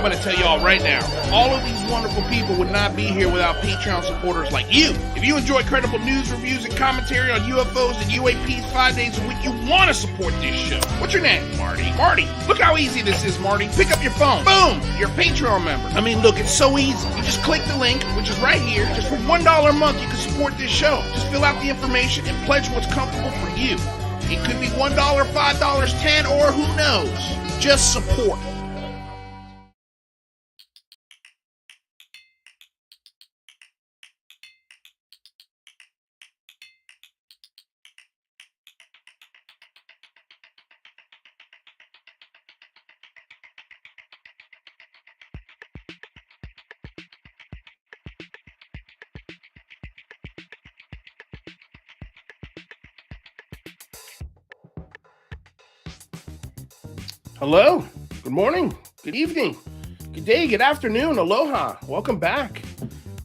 I'm going to tell y'all right now, all of these wonderful people would not be here without Patreon supporters like you. If you enjoy credible news, reviews, and commentary on UFOs and UAPs 5 days a week, you want to support this show. What's your name? Marty. Marty, look how easy this is, Marty. Pick up your phone. Boom, you're a Patreon member. I mean, look, it's so easy. You just click the link, which is right here. Just for $1 a month, you can support this show. Just fill out the information and pledge what's comfortable for you. It could be $1, $5, $10, or who knows. Just support. Hello, good morning, good evening, good day, good afternoon, aloha. Welcome back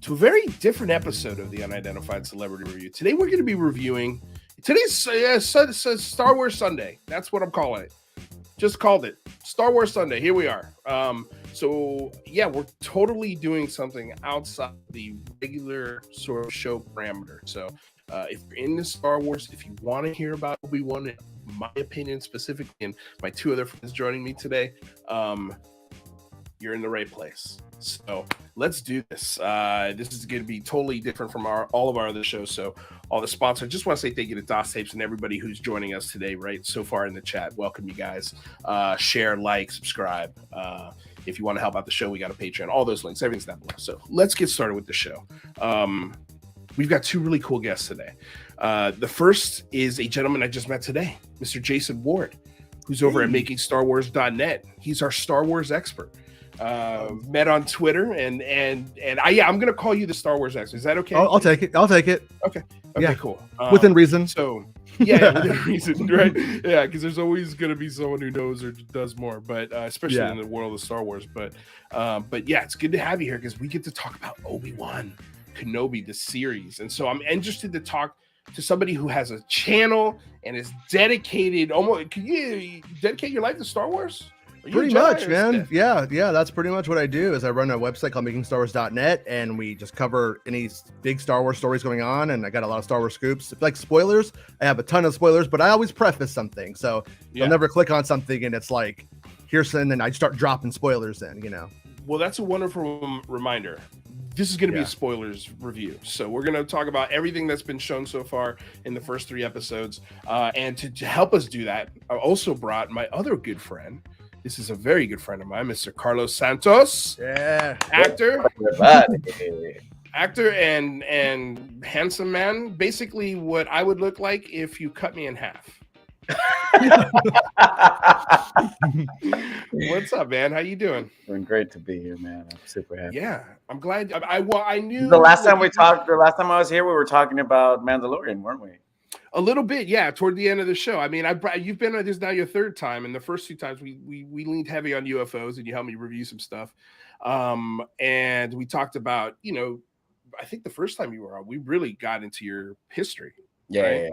to a very different episode of the Unidentified Celebrity Review. Today we're going to be reviewing, today's Star Wars Sunday. That's what I'm calling it. Just called it Star Wars Sunday. Here we are. So yeah, we're totally doing something outside the regular sort of show parameter. So if you're into Star Wars, if you want to hear about Obi-Wan, my opinion specifically, and my two other friends joining me today, you're in the right place. So let's do this. This is going to be totally different from all of our other shows. So all the sponsors, just want to say thank you to DOS Tapes and everybody who's joining us today, right? So far in the chat, welcome you guys. Share, like, subscribe. If you want to help out the show, we got a Patreon, all those links, everything's down below. So let's get started with the show. We've got two really cool guests today. The first is a gentleman I just met today, Mr. Jason Ward, who's over at MakingStarWars.net. He's our Star Wars expert. Met on Twitter, and I'm gonna call you the Star Wars expert. Is that okay? I'll take it. Okay, yeah, cool. Within reason. So yeah, within reason, right? Yeah, because there's always gonna be someone who knows or does more, but especially in the world of Star Wars. But yeah, it's good to have you here because we get to talk about Obi-Wan Kenobi, the series, and so I'm interested to talk to somebody who has a channel and is dedicated. Almost, can you dedicate your life to Star Wars? Pretty much, man. Yeah, that's pretty much what I do. Is I run a website called MakingStarWars.net, and we just cover any big Star Wars stories going on. And I got a lot of Star Wars scoops. Like spoilers, I have a ton of spoilers, but I always preface something, so you'll never click on something and it's like here's and then I start dropping spoilers in. You know. Well, that's a wonderful reminder. This is going to be a spoilers review. So we're going to talk about everything that's been shown so far in the first 3 episodes. And to help us do that, I also brought my other good friend. This is a very good friend of mine, Mr. Carlos Santos. Yeah. Actor and handsome man. Basically what I would look like if you cut me in half. What's up, man? How you doing? Doing great to be here, man. I'm super happy. Yeah, I'm glad. I knew the last time we talked. The last time I was here, we were talking about Mandalorian, weren't we? A little bit, yeah. Toward the end of the show. I mean, you've been on this now your 3rd time, and the first 2 times we leaned heavy on UFOs, and you helped me review some stuff. And we talked about, I think the first time you were on, we really got into your history. Yeah.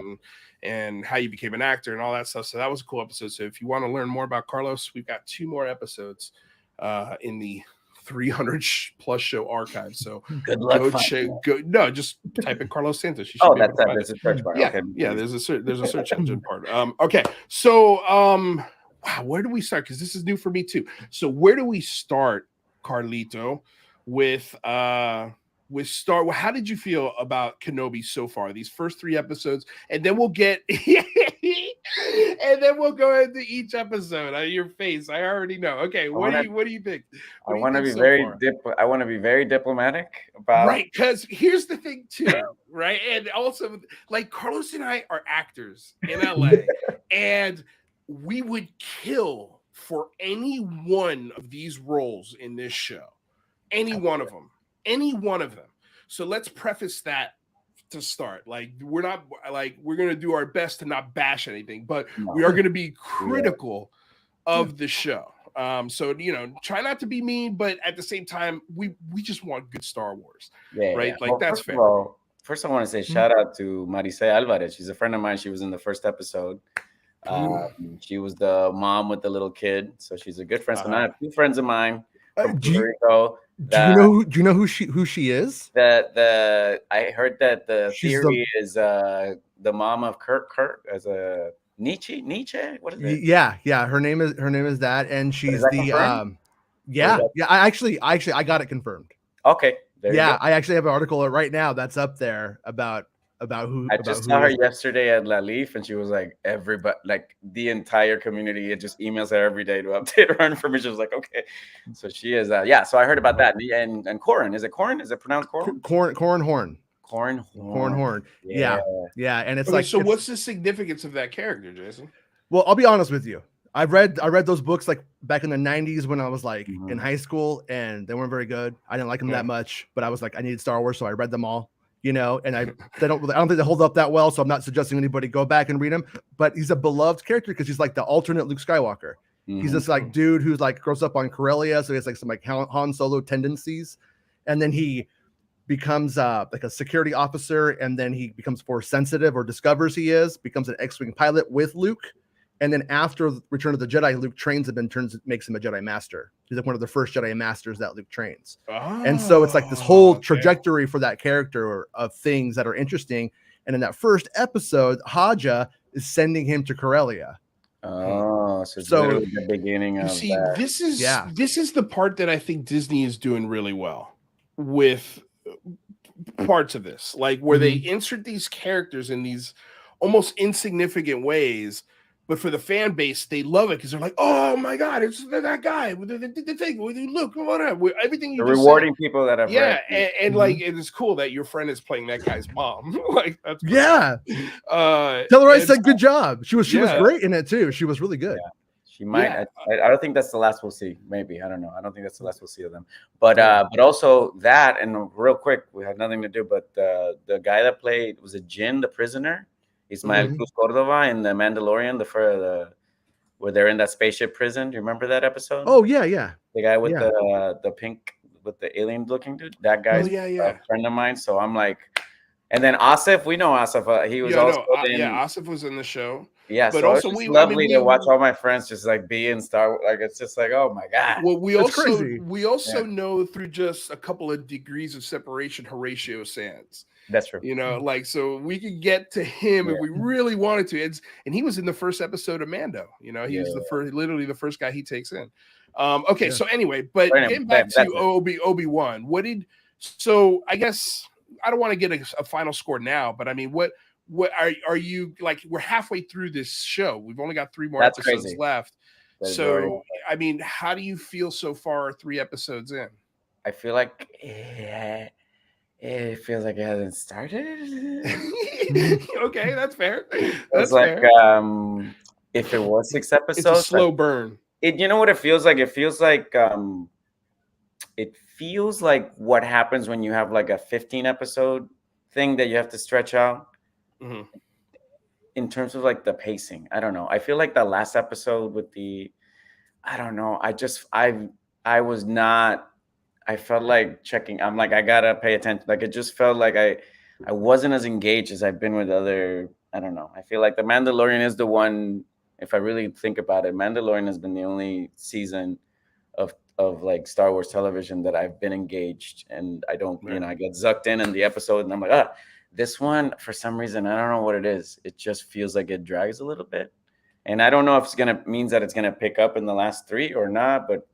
And how you became an actor and all that stuff. So that was a cool episode. So if you want to learn more about Carlos, we've got 2 more episodes in the 300 plus show archive. So good luck. Just type in Carlos Santos. There's a search bar. Yeah, okay. Yeah. There's a search engine part. Okay. So wow, where do we start? Because this is new for me too. So where do we start, Carlito, with Star Wars? How did you feel about Kenobi so far? These first 3 episodes, and then we'll get, and then we'll go into each episode. Your face, I already know. Okay, what do you think? I want to be very diplomatic about right, because here's the thing too, right? And also, like Carlos and I are actors in LA, and we would kill for any one of these roles in this show, any one of them. So let's preface that to start. Like, we're going to do our best to not bash anything, but we are going to be critical of the show. So, try not to be mean, but at the same time, we just want good Star Wars, right? Yeah. Like, well, that's fair. First, I want to say shout out to Maricel Alvarez. She's a friend of mine. She was in the first episode. She was the mom with the little kid. So she's a good friend. So now I have 2 friends of mine from Do Puerto Rico. you know who she is? I heard that the She's theory is the mom of Kurt as a Nietzsche. What is it? Yeah. Her name is that, and But is she's that the confirmed? yeah. I actually got it confirmed. Okay, there you go. I actually have an article right now that's up there about who. I just saw her yesterday at La Leaf, and she was like, everybody, like the entire community, it just emails her every day to update her information. I was like, okay, so she is. So I heard about that. And Corin, is it Corin? Is it pronounced Corin? Corn Horn. Corn Horn. Yeah. And it's okay, like, so what's the significance of that character, Jason? Well, I'll be honest with you. I read those books like back in the 90s when I was like in high school, and they weren't very good. I didn't like them that much, but I was like, I needed Star Wars, so I read them all, and I don't think they hold up that well. So I'm not suggesting anybody go back and read them, but he's a beloved character because he's like the alternate Luke Skywalker. He's this like dude who's like grows up on Corellia. So he has like some like Han Solo tendencies. And then he becomes like a security officer, and then he becomes force sensitive, or discovers he becomes an X-Wing pilot with Luke. And then after Return of the Jedi, Luke trains him and makes him a Jedi Master. He's like one of the first Jedi Masters that Luke trains. And so it's like this whole trajectory for that character of things that are interesting. And in that first episode, Haja is sending him to Corellia. So it's literally the beginning of that. This is the part that I think Disney is doing really well with parts of this, like where they insert these characters in these almost insignificant ways. But for the fan base, they love it because they're like, "Oh my God, it's that guy with the thing with Luke, whatever, everything you just rewarding said." people that have read. And like it is cool that your friend is playing that guy's mom. Like that's cool. Tell her I said good job. She was great in it too. She was really good. Yeah. She might. I don't think that's the last we'll see. Maybe, I don't know. I don't think that's the last we'll see of them. But also that, and real quick, we had nothing to do. But the guy that played was it Jin, the prisoner. Ismael Cruz Cordova in The Mandalorian, where they're in that spaceship prison. Do you remember that episode? Oh yeah. The guy with the pink, with the alien looking dude. That guy's a friend of mine. So I'm like, and then Asif, we know Asif. He was Asif was in the show. Yeah, but so also it's lovely to watch all my friends just like be in Star Wars. Like it's just like, oh my God. Well, we also know through just a couple of degrees of separation Horatio Sands. That's true. Like so we could get to him if we really wanted to. And he was in the first episode of Mando. He was literally the first guy he takes in. So anyway, but getting back to Obi-Wan, so I guess I don't want to get a final score now, but I mean, what are you like? We're halfway through this show. We've only got 3 more episodes left. So I mean, how do you feel so far 3 episodes in? I feel like it feels like it hasn't started. Okay, that's fair. It's like if it was 6 episodes, it's a slow burn. You know what it feels like? It feels like what happens when you have like a 15 episode thing that you have to stretch out. In terms of like the pacing, I don't know. I feel like the last episode with I don't know. I felt like checking. I'm like, I gotta pay attention. Like it just felt like I wasn't as engaged as I've been with other. I don't know. I feel like The Mandalorian is the one. If I really think about it, Mandalorian has been the only season of like Star Wars television that I've been engaged, and I don't. I get sucked in the episode, and I'm like, this one, for some reason, I don't know what it is. It just feels like it drags a little bit. And I don't know if means that it's going to pick up in the last 3 or not, but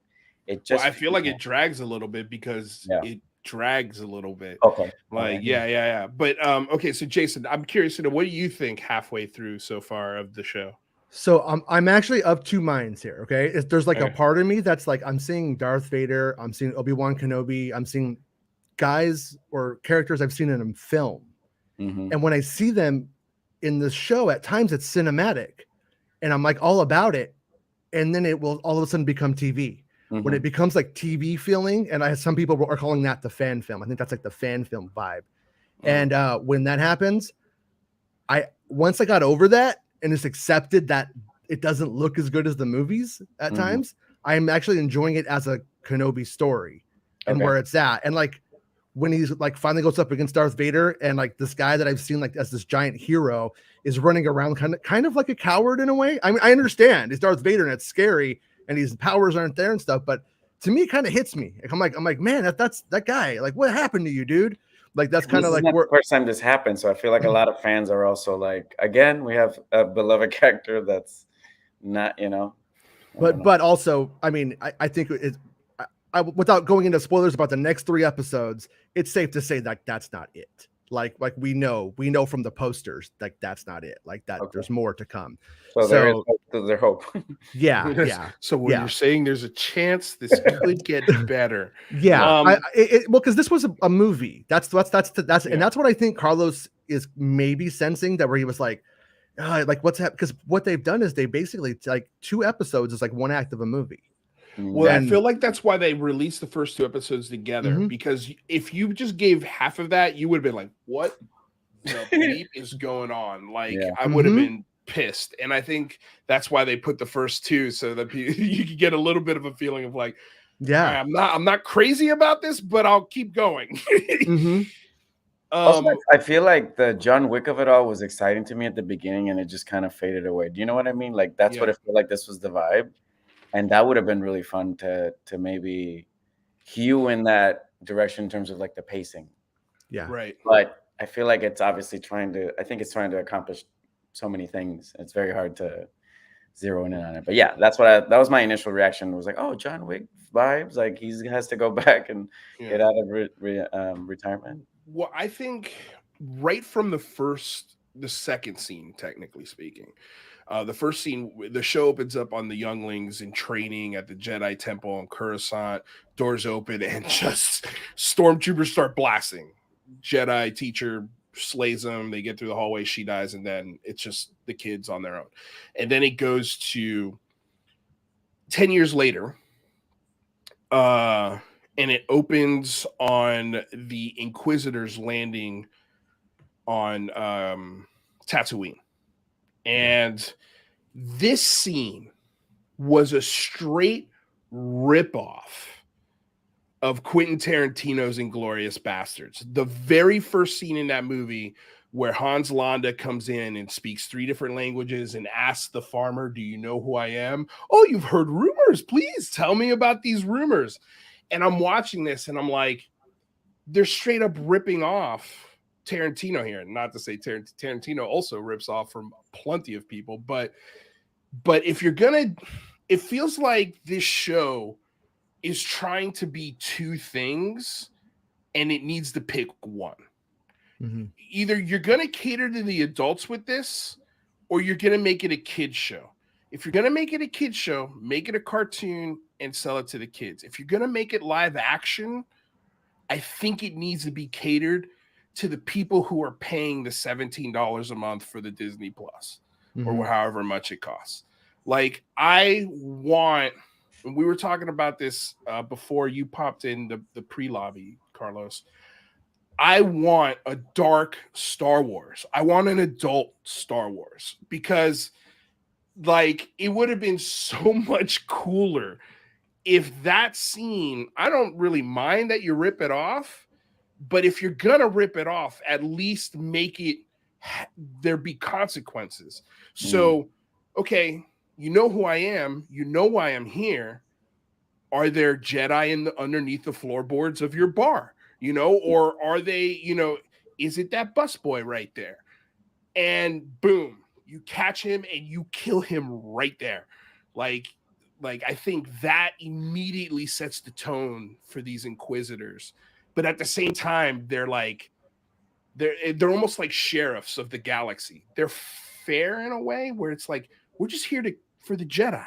it just... I feel like it drags a little bit because it drags a little bit. Okay. Like, yeah. But, okay, so Jason, I'm curious to know, what do you think halfway through so far of the show? So I'm actually of 2 minds here, okay? There's like a part of me that's like, I'm seeing Darth Vader, I'm seeing Obi-Wan Kenobi, I'm seeing guys or characters I've seen in film. And when I see them in the show, at times it's cinematic and I'm like all about it. And then it will all of a sudden become TV. When it becomes like TV feeling, and some people are calling that the fan film. I think that's like the fan film vibe. And when that happens, once I got over that and it's accepted that it doesn't look as good as the movies at times, I'm actually enjoying it as a Kenobi story and where it's at. And like, when he's like finally goes up against Darth Vader, and like this guy that I've seen like as this giant hero is running around kind of like a coward in a way. I mean, I understand it's Darth Vader and it's scary and his powers aren't there and stuff, but to me, it kind of hits me. Like, I'm like, man, that's that guy. Like, what happened to you, dude? Like, that's kind of like not the first time this happened. So I feel like a lot of fans are also like, again, we have a beloved character that's not, But also, I mean, I think it's without going into spoilers about the next 3 episodes, it's safe to say that that's not it. Like we know from the posters, like that's not it. Like that, Okay. There's more to come. So there's hope. Yeah. So what you're saying, there's a chance this could get better. Yeah. Well, because this was a movie. That's and that's what I think Carlos is maybe sensing, that where he was like what's happening, because what they've done is they basically, like, 2 episodes is like 1 act of a movie. Well, I feel like that's why they released the first 2 episodes together, because if you just gave half of that, you would have been like, what the bleep is going on? Like, I would have been pissed. And I think that's why they put the first 2, so that you could get a little bit of a feeling of like, yeah, I'm not crazy about this, but I'll keep going. Also, I feel like the John Wick of it all was exciting to me at the beginning, and it just kind of faded away. Do you know what I mean? Like, that's what I feel like this was the vibe. And that would have been really fun to maybe hew in that direction in terms of like the pacing. Yeah. Right. But I feel like it's obviously trying to accomplish so many things. It's very hard to zero in on it. But yeah, that was my initial reaction. It was like, oh, John Wick vibes. Like, he has to go back and get out of retirement. Well, I think right from the second scene, technically speaking, the first scene, the show opens up on the younglings in training at the Jedi Temple on Coruscant. Doors open and just stormtroopers start blasting. Jedi teacher slays them. They get through the hallway. She dies, and then it's just the kids on their own. And then it goes to 10 years later, and it opens on the Inquisitors landing on Tatooine. And this scene was a straight ripoff of Quentin Tarantino's Inglourious Bastards. The very first scene in that movie, where Hans Landa comes in and speaks 3 different languages and asks the farmer, do you know who I am? Oh, you've heard rumors. Please tell me about these rumors. And I'm watching this and I'm like, they're straight up ripping off Tarantino here. Not to say Tarantino also rips off from plenty of people, but if you're gonna, it feels like this show is trying to be 2 things and it needs to pick one. Either you're gonna cater to the adults with this, or you're gonna make it a kid's show. If you're gonna make it a kid's show, make it a cartoon and sell it to the kids. If you're gonna make it live action, I think it needs to be catered to the people who are paying the $17 a month for the Disney Plus, or however much it costs. Like, we were talking about this before you popped in the pre-lobby, Carlos. I want a dark Star Wars. I want an adult Star Wars, because like, it would have been so much cooler if that scene, I don't really mind that you rip it off, but if you're gonna rip it off, at least make it there be consequences. So, okay, you know who I am, you know why I'm here. Are there Jedi underneath the floorboards of your bar? Or are they, is it that busboy right there? And boom, you catch him and you kill him right there. Like I think that immediately sets the tone for these Inquisitors. But at the same time, they're almost like sheriffs of the galaxy. They're fair in a way where it's like, we're just here for the Jedi.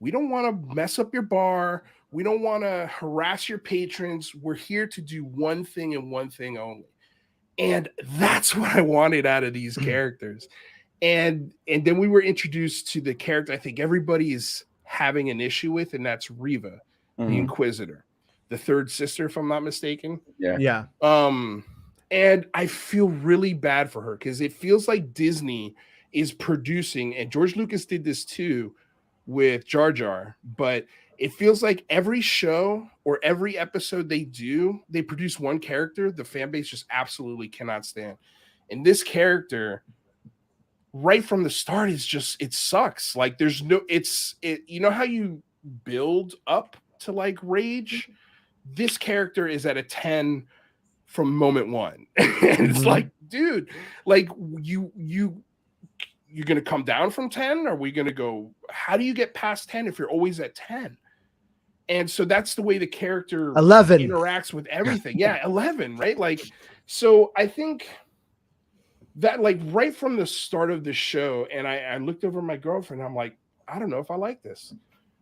We don't want to mess up your bar. We don't want to harass your patrons. We're here to do one thing and one thing only. And that's what I wanted out of these characters. And then we were introduced to the character I think everybody is having an issue with, and that's Riva, the Inquisitor, the 3rd sister, if I'm not mistaken. Yeah. And I feel really bad for her, because it feels like Disney is producing, and George Lucas did this too with Jar Jar, but it feels like every show or every episode they produce one character the fan base just absolutely cannot stand. And this character, right from the start, is just, it sucks. Like, there's no, you know how you build up to like rage. This character is at a 10 from moment one. And it's like, dude, like you're gonna come down from 10? Are we gonna go? How do you get past 10 if you're always at 10? And so that's the way the character 11 interacts with everything. Yeah, 11, right? Like, so I think that like right from the start of the show, and I looked over at my girlfriend, I'm like, I don't know if I like this.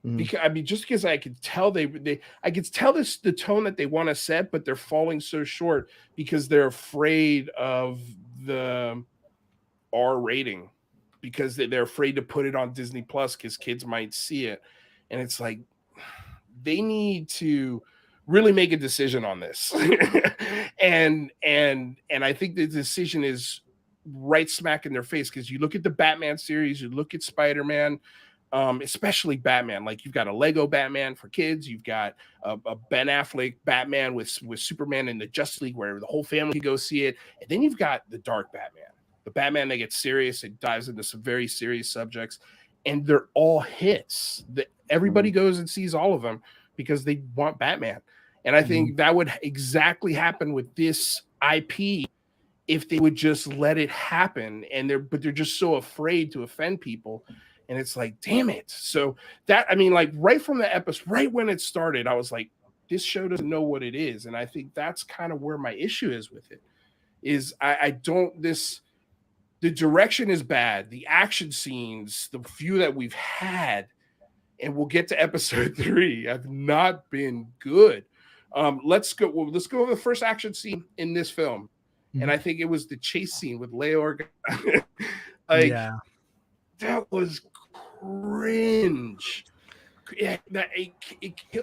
Because I mean, just because I could tell I could tell this the tone that they want to set, but they're falling so short because they're afraid of the R rating, because they're afraid to put it on Disney Plus because kids might see it. And it's like, they need to really make a decision on this. and I think the decision is right smack in their face, because you look at the Batman series, you look at Spider-Man, especially Batman. Like, you've got a Lego Batman for kids, you've got a Ben Affleck Batman with Superman in the Justice League where the whole family can go see it, and then you've got the dark Batman, the Batman that gets serious, it dives into some very serious subjects, and they're all hits. Everybody goes and sees all of them because they want Batman. And I think that would exactly happen with this IP if they would just let it happen. But they're just so afraid to offend people. And it's like, damn it. So that, I mean, like right from the episode, right when it started, I was like, this show doesn't know what it is. And I think that's kind of where my issue is with it, is the direction is bad. The action scenes, the few that we've had, and we'll get to episode 3, have not been good. Let's go over the first action scene in this film. And I think it was the chase scene with Leia Organa. That was cringe. Yeah,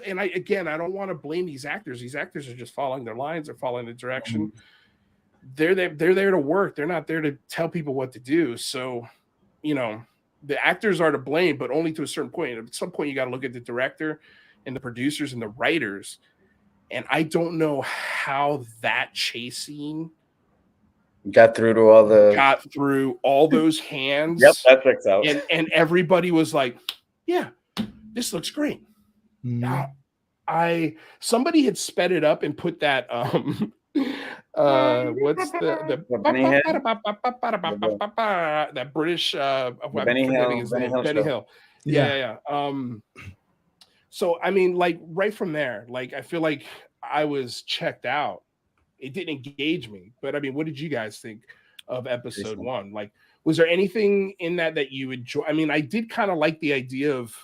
and I don't want to blame these actors. These actors are just following their lines, they're following the direction. They're there to work. They're not there to tell people what to do. So, the actors are to blame, but only to a certain point. At some point, you got to look at the director and the producers and the writers. And I don't know how that chase scene got through all those hands. Yep, that checks out. And everybody was like, "Yeah, this looks great." Somebody had sped it up and put that what's the that British Benny Hill. Yeah. So I mean, like right from there, like I feel like I was checked out. It didn't engage me. But I mean, what did you guys think of episode 1? Like, was there anything in that you enjoy? I mean, I did kind of like the idea of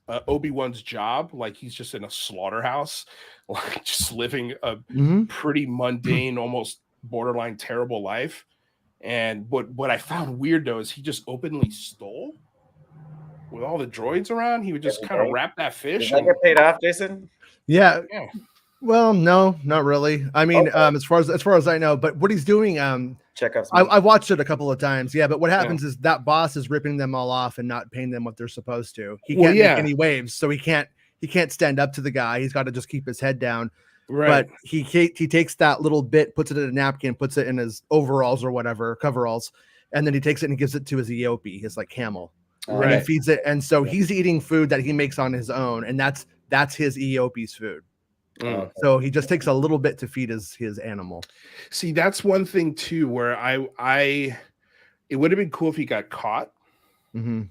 Obi-Wan's job. Like, he's just in a slaughterhouse, like just living a pretty mundane, almost borderline terrible life. And what I found weird though is he just openly stole with all the droids around. He would just kind of wrap that fish. Did that get paid off, Jason? Yeah. Well, no, not really. I mean, as far as I know, but what he's doing, check out. I watched it a couple of times. Yeah, but what happens is that boss is ripping them all off and not paying them what they're supposed to. He can't make any waves, so he can't stand up to the guy. He's got to just keep his head down. Right. But he takes that little bit, puts it in a napkin, puts it in his overalls or whatever, coveralls, and then he takes it and gives it to his Eope, his like camel. Right. And he feeds it, and so he's eating food that he makes on his own, and that's his Eope's food. So he just takes a little bit to feed his animal. See, that's one thing too, where it would have been cool if he got caught, and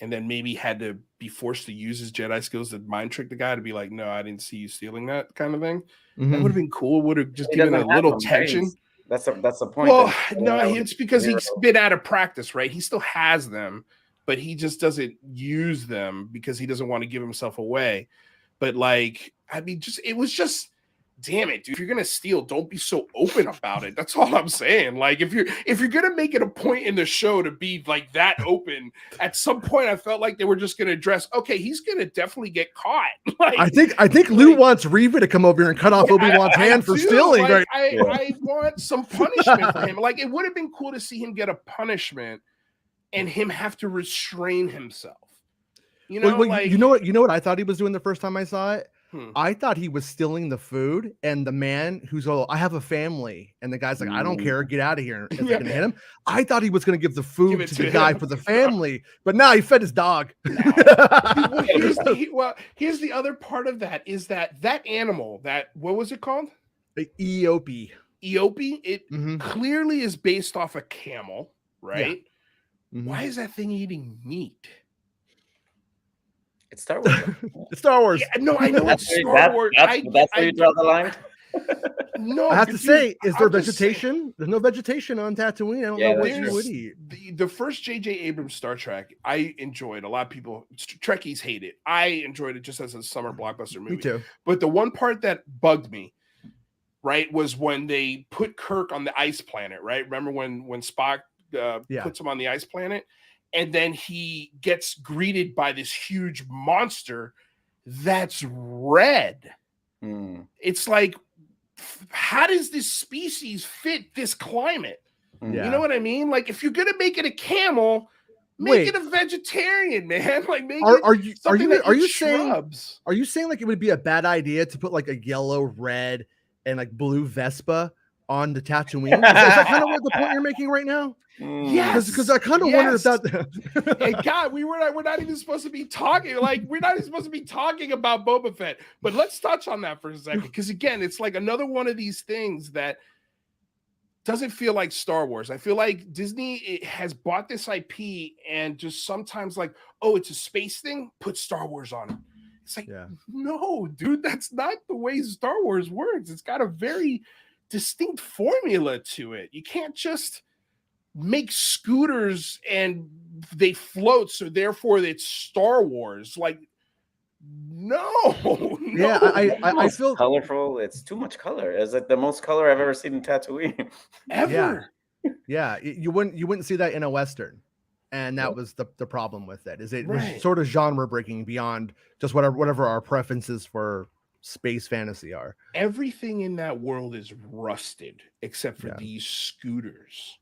then maybe had to be forced to use his Jedi skills to mind trick the guy to be like, "No, I didn't see you stealing that," kind of thing. That would have been cool. Would have just given a little tension. That's the point. Well, no, it's because he's been out of practice, right? He still has them, but he just doesn't use them because he doesn't want to give himself away. But like, I mean, it was just, damn it, dude. If you're gonna steal, don't be so open about it. That's all I'm saying. Like, if you're gonna make it a point in the show to be like that open, at some point I felt like they were just gonna address, okay, he's gonna definitely get caught. Like, I think Lou wants Riva to come over here and cut off Obi-Wan's hand for stealing. Like, I want some punishment for him. Like, it would have been cool to see him get a punishment and him have to restrain himself. You know, you know what I thought he was doing the first time I saw it? I thought he was stealing the food, and the man who's all, I have a family, and the guy's like, I don't care, get out of here. Is it gonna hit him? I thought he was gonna give the food to the guy for the family, but now he fed his dog. Here's the other part of that is that animal, what was it called? The Eopi. Eopi, it clearly is based off a camel, right? Yeah. Why is that thing eating meat? It's Star Wars. It's Star Wars. Yeah, no, I know it's Star Wars. That's where you draw the line. No, I have to say, is there vegetation? There's no vegetation on Tatooine. I don't know what you would eat. The first J.J. Abrams Star Trek, I enjoyed. A lot of people, Trekkies hate it. I enjoyed it just as a summer blockbuster movie. Me too. But the one part that bugged me, right, was when they put Kirk on the ice planet, right? Remember when Spock puts him on the ice planet? And then he gets greeted by this huge monster that's red. It's like, how does this species fit this climate? Yeah. You know what I mean? Like, if you're gonna make it a camel, make it a vegetarian, man. Like, are you saying like it would be a bad idea to put like a yellow, red, and like blue Vespa on the Tatooine? Is that kind of what the point you're making right now? Yes, because I kind of wonder if that. Hey, God, we're not even supposed to be talking. Like, we're not even supposed to be talking about Boba Fett. But let's touch on that for a second, because again, it's like another one of these things that doesn't feel like Star Wars. I feel like Disney has bought this IP and just sometimes like, oh, it's a space thing, put Star Wars on it. It's like, no, dude, that's not the way Star Wars works. It's got a very distinct formula to it. You can't just make scooters and they float, so therefore it's Star Wars. Like, no. Yeah, I feel colorful. It's too much color. It's like the most color I've ever seen in Tatooine. Ever. Yeah, you wouldn't see that in a Western. And that was the problem with it, is it was sort of genre breaking beyond just whatever our preferences for space fantasy are. Everything in that world is rusted except for these scooters.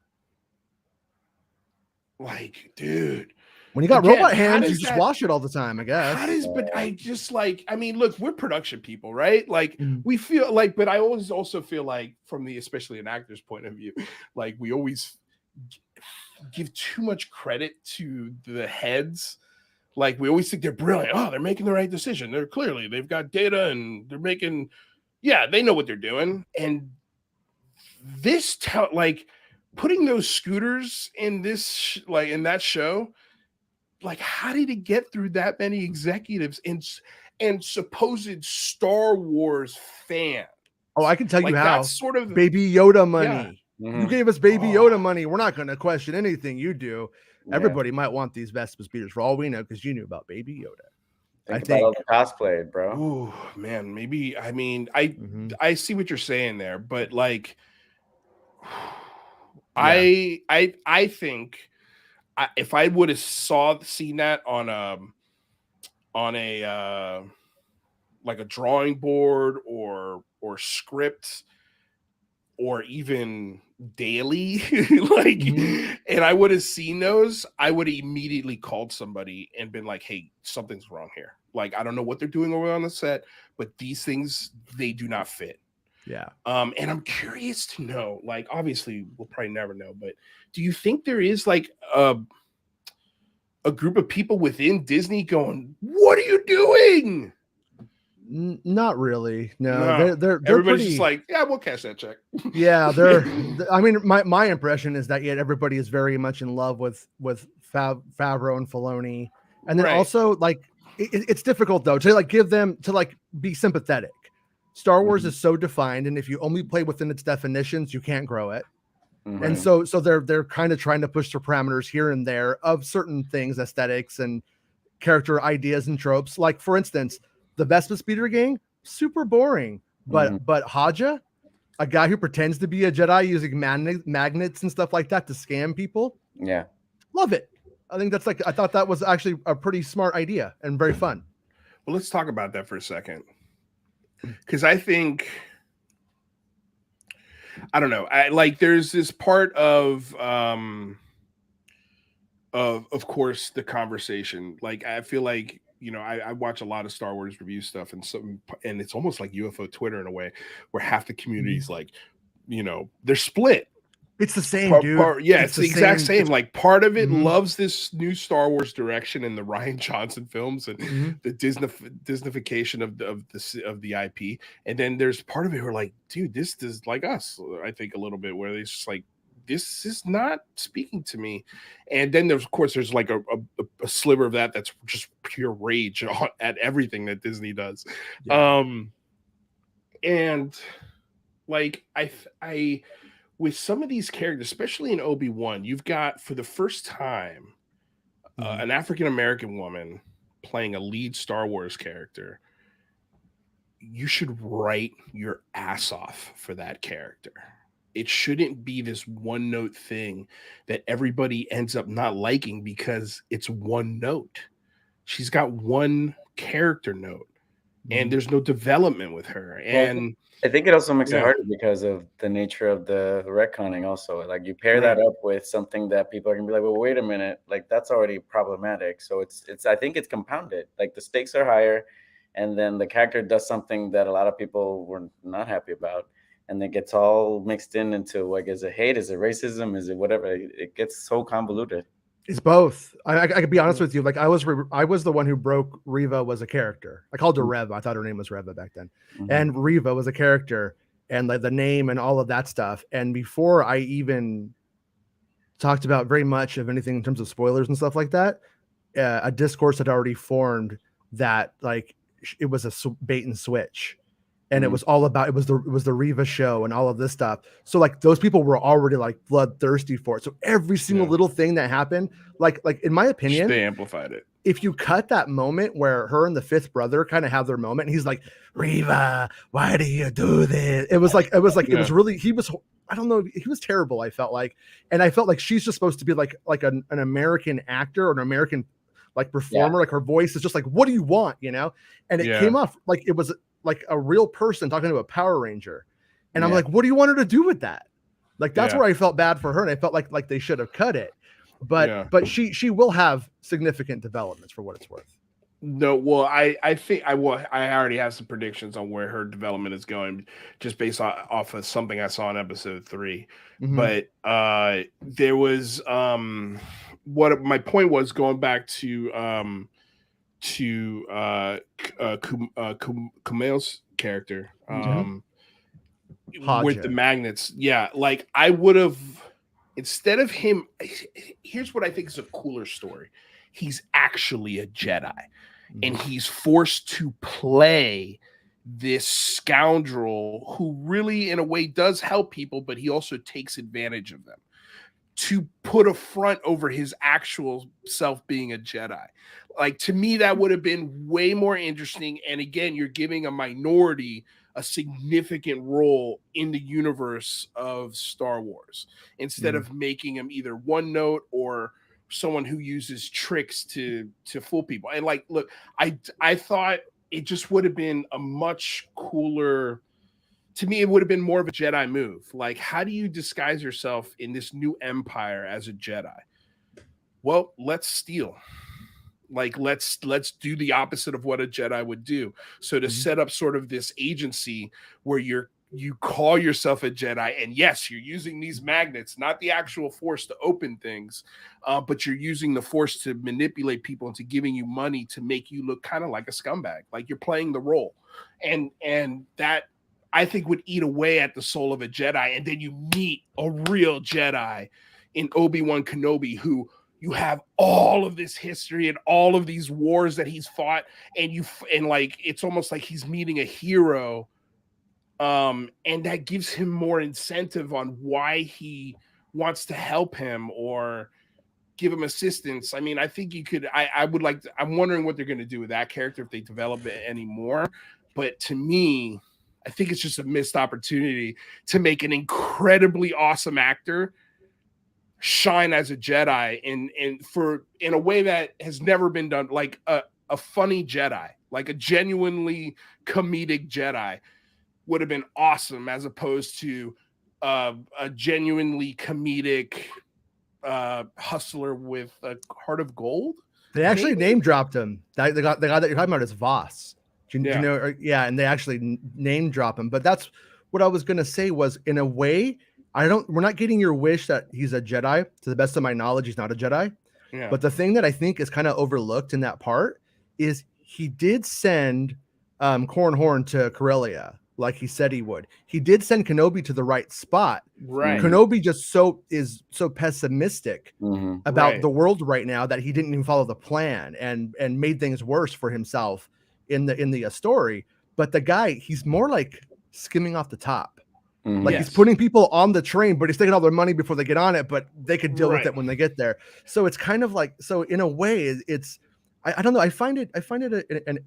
Like, dude, when you got robot hands, you just wash it all the time, I guess. But I just like, I mean, look, we're production people, right? Like, we feel like, but I always also feel like, from especially an actor's point of view, like, we always give too much credit to the heads. Like, we always think they're brilliant. Oh, they're making the right decision. They've got data and they're making, they know what they're doing. And this, like, putting those scooters in this, like, in that show, like, how did it get through that many executives and supposed Star Wars fan? Oh, I can tell you how. That's sort of Baby Yoda money. You gave us Baby Yoda money. We're not going to question anything you do. Everybody might want these Vespa speeders for all we know, because you knew about Baby Yoda. I think cosplay, bro. Oh man, maybe. I mean, I see what you're saying there, but like, I think if I would have seen that on a like a drawing board or script or even daily, like, and I would have seen those, I would have immediately called somebody and been like, hey, something's wrong here. Like, I don't know what they're doing over on the set, but these things, they do not fit. Yeah. And I'm curious to know, like, obviously we'll probably never know, but do you think there is like a group of people within Disney going, what are you doing? Not really. No, they're everybody's pretty, just like, yeah, we'll cash that check. Yeah, I mean, my impression is that everybody is very much in love with Favreau and Filoni, and then also like it's difficult though to like give them to like be sympathetic. Star Wars is so defined, and if you only play within its definitions, you can't grow it. And so they're kind of trying to push the parameters here and there of certain things, aesthetics and character ideas and tropes. Like, for instance, the Vespa Speeder Gang, super boring, but Haja, a guy who pretends to be a Jedi using magnets and stuff like that to scam people. Yeah, love it. I thought that was actually a pretty smart idea and very fun. Well, let's talk about that for a second, because I think, I don't know, there's this part of course, the conversation. Like, I feel like, I watch a lot of Star Wars review stuff, and it's almost like UFO Twitter in a way, where half the community's like, they're split. It's the same, dude. It's the exact same. Like, part of it Mhm. loves this new Star Wars direction and the Rian Johnson films and the Disneyfication of the IP, and then there's part of it who are like, dude, this is like us. I think a little bit where it's just like, this is not speaking to me. And then there's like a sliver of that's just pure rage at everything that Disney does. Yeah. And like I with some of these characters, especially in Obi-Wan, you've got, for the first time, an African-American woman playing a lead Star Wars character. You should write your ass off for that character. It shouldn't be this one note thing that everybody ends up not liking because it's one note. She's got one character note, and there's no development with her. And I think it also makes it harder because of the nature of the retconning also. Like, you pair that up with something that people are gonna be like, well, wait a minute, like, that's already problematic. So it's I think it's compounded. Like, the stakes are higher, and then the character does something that a lot of people were not happy about, and it gets all mixed into, like, is it hate, is it racism, is it whatever? It gets so convoluted. It's both. I could be honest with you. Like, I was the one who broke Riva was a character. I called her Reva. I thought her name was Reva back then. And Riva was a character, and like the name and all of that stuff. And before I even talked about very much of anything in terms of spoilers and stuff like that, a discourse had already formed that like it was a bait and switch. And it was all about, it was the Riva show and all of this stuff. So like those people were already like bloodthirsty for it. So every single little thing that happened, like in my opinion, they amplified it. If you cut that moment where her and the fifth brother kind of have their moment, and he's like, Riva, why do you do this? It was like, it was really, I don't know, he was terrible, I felt like. And I felt like she's just supposed to be like an American actor or an American like performer. Like, her voice is just like, what do you want? And it came off like it was like a real person talking to a Power Ranger. And I'm like, what do you want her to do with that? Like, that's where I felt bad for her. And I felt like they should have cut it, but she will have significant developments for what it's worth. No, well, I think I already have some predictions on where her development is going, just based off of something I saw in episode 3. But there was what my point was, going back to Kumail's character with the magnets. Yeah, like, I would have, instead of him, here's what I think is a cooler story. He's actually a Jedi, and he's forced to play this scoundrel who really, in a way, does help people, but he also takes advantage of them, to put a front over his actual self being a Jedi. Like, to me, that would have been way more interesting. And again, you're giving a minority a significant role in the universe of Star Wars, instead of making him either one note or someone who uses tricks to fool people. And like, look, I thought it just would have been a much cooler, to me, it would have been more of a Jedi move. Like, how do you disguise yourself in this new empire as a Jedi? Well, let's steal. Like, let's do the opposite of what a Jedi would do. So to set up sort of this agency where you call yourself a Jedi, and yes, you're using these magnets, not the actual Force to open things, but you're using the Force to manipulate people into giving you money to make you look kind of like a scumbag. Like, you're playing the role, and that, I think, would eat away at the soul of a Jedi. And then you meet a real Jedi in Obi-Wan Kenobi, who you have all of this history and all of these wars that he's fought, and like, it's almost like he's meeting a hero, and that gives him more incentive on why he wants to help him or give him assistance. I mean, I think you could, I would like to, I'm wondering what they're going to do with that character, if they develop it anymore. But to me, I think it's just a missed opportunity to make an incredibly awesome actor shine as a Jedi in a way that has never been done. Like a funny Jedi, like a genuinely comedic Jedi would have been awesome, as opposed to a genuinely comedic hustler with a heart of gold. They actually name dropped him. The guy that you're talking about is Voss. Do you know? Yeah, and they actually name drop him. But that's what I was gonna say. Was in a way, we're not getting your wish that he's a Jedi. To the best of my knowledge, he's not a Jedi. Yeah. But the thing that I think is kind of overlooked in that part is he did send Corran Horn to Corellia, like he said he would. He did send Kenobi to the right spot. Right. Kenobi just is so pessimistic about the world right now that he didn't even follow the plan and made things worse for himself in the story. But the guy, he's more like skimming off the top. Like he's putting people on the train, but he's taking all their money before they get on it, but they could deal with it when they get there. So it's kind of like, so in a way it's, I don't know. I find it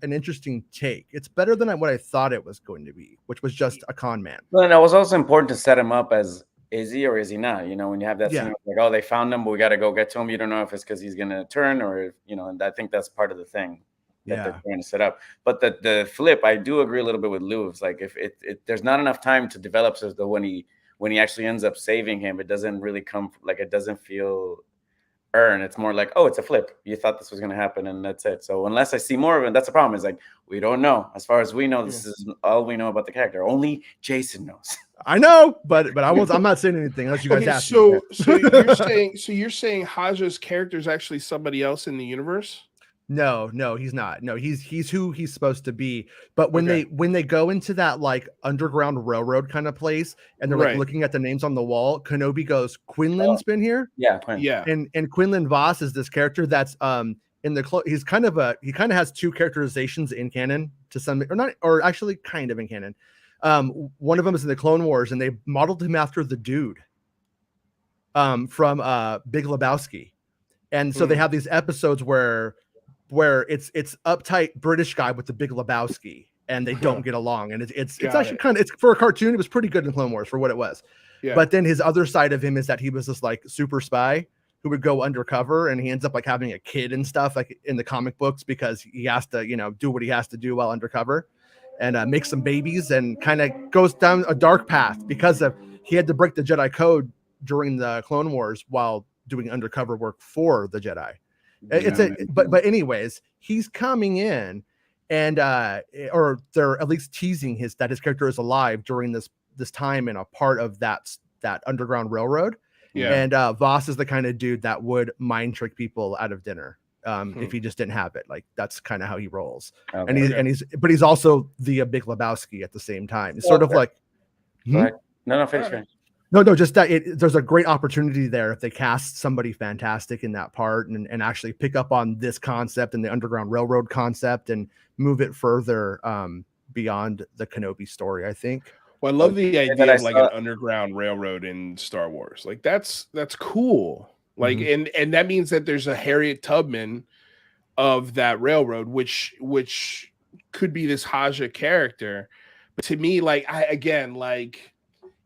an interesting take. It's better than what I thought it was going to be, which was just a con man. Well, and it was also important to set him up as, is he or is he not? You know, when you have that scene like, oh, they found him, but we got to go get to him. You don't know if it's because he's going to turn or, if, you know, and I think that's part of the thing that they're trying to set up. But the flip, I do agree a little bit with Lou. It's like, if there's not enough time to develop, so that when he actually ends up saving him, it doesn't really come, like, it doesn't feel earned. It's more like, oh, it's a flip. You thought this was going to happen and that's it. So unless I see more of it, that's the problem. Is like, we don't know. As far as we know, this is all we know about the character. Only Jason knows. I know, but I'm not saying anything unless you guys ask me. So you're saying Haja's character is actually somebody else in the universe? No, he's not. No, he's who he's supposed to be. But when they go into that like underground railroad kind of place and they're like looking at the names on the wall, Kenobi goes, Quinlan's been here. Yeah, Quinn. Yeah. And Quinlan Voss is this character that's in the he kind of has two characterizations in canon to some or actually kind of in canon. One of them is in the Clone Wars, and they modeled him after the dude from Big Lebowski. And so they have these episodes where it's uptight British guy with the Big Lebowski, and they don't get along, and it's actually kind of, it's for a cartoon, it was pretty good in Clone Wars for what it was. But then his other side of him is that he was this like super spy who would go undercover, and he ends up like having a kid and stuff like in the comic books because he has to, you know, do what he has to do while undercover and make some babies, and kind of goes down a dark path because he had to break the Jedi code during the Clone Wars while doing undercover work for the Jedi. But anyways, he's coming in, and or they're at least teasing that his character is alive during this time in a part of that underground railroad. And Voss is the kind of dude that would mind trick people out of dinner if he just didn't have it. Like that's kind of how he rolls. But he's also the Big Lebowski at the same time. It's sort of like finish. No, just that there's a great opportunity there if they cast somebody fantastic in that part and actually pick up on this concept and the Underground Railroad concept and move it further beyond the Kenobi story, I think. Well, I love the idea of like an underground railroad in Star Wars. Like that's cool. Like, and that means that there's a Harriet Tubman of that railroad, which could be this Haja character. But to me, like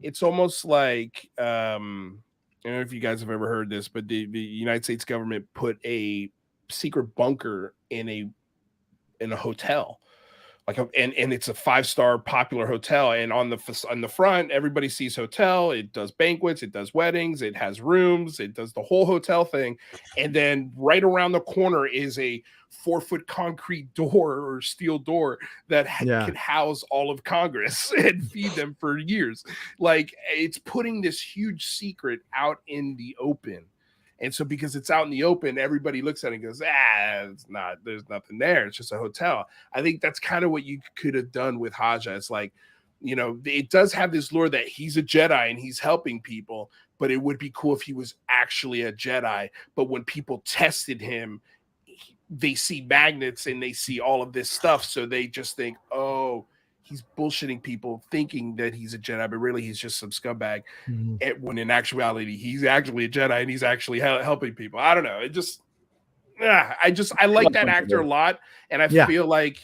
it's almost like I don't know if you guys have ever heard this, but the United States government put a secret bunker in a hotel, like and it's a 5-star popular hotel, and on the front everybody sees hotel. It does banquets, it does weddings, it has rooms, it does the whole hotel thing, and then right around the corner is a 4-foot concrete door or steel door that can house all of Congress and feed them for years. Like it's putting this huge secret out in the open. And so because it's out in the open, everybody looks at it and goes, it's not, there's nothing there. It's just a hotel. I think that's kind of what you could have done with Haja. It's like, you know, it does have this lore that he's a Jedi and he's helping people, but it would be cool if he was actually a Jedi. But when people tested him, they see magnets and they see all of this stuff. So they just think, oh, he's bullshitting people thinking that he's a Jedi, but really he's just some scumbag. When in actuality, he's actually a Jedi and he's actually helping people. I don't know. It just, I like that actor a lot. And I feel like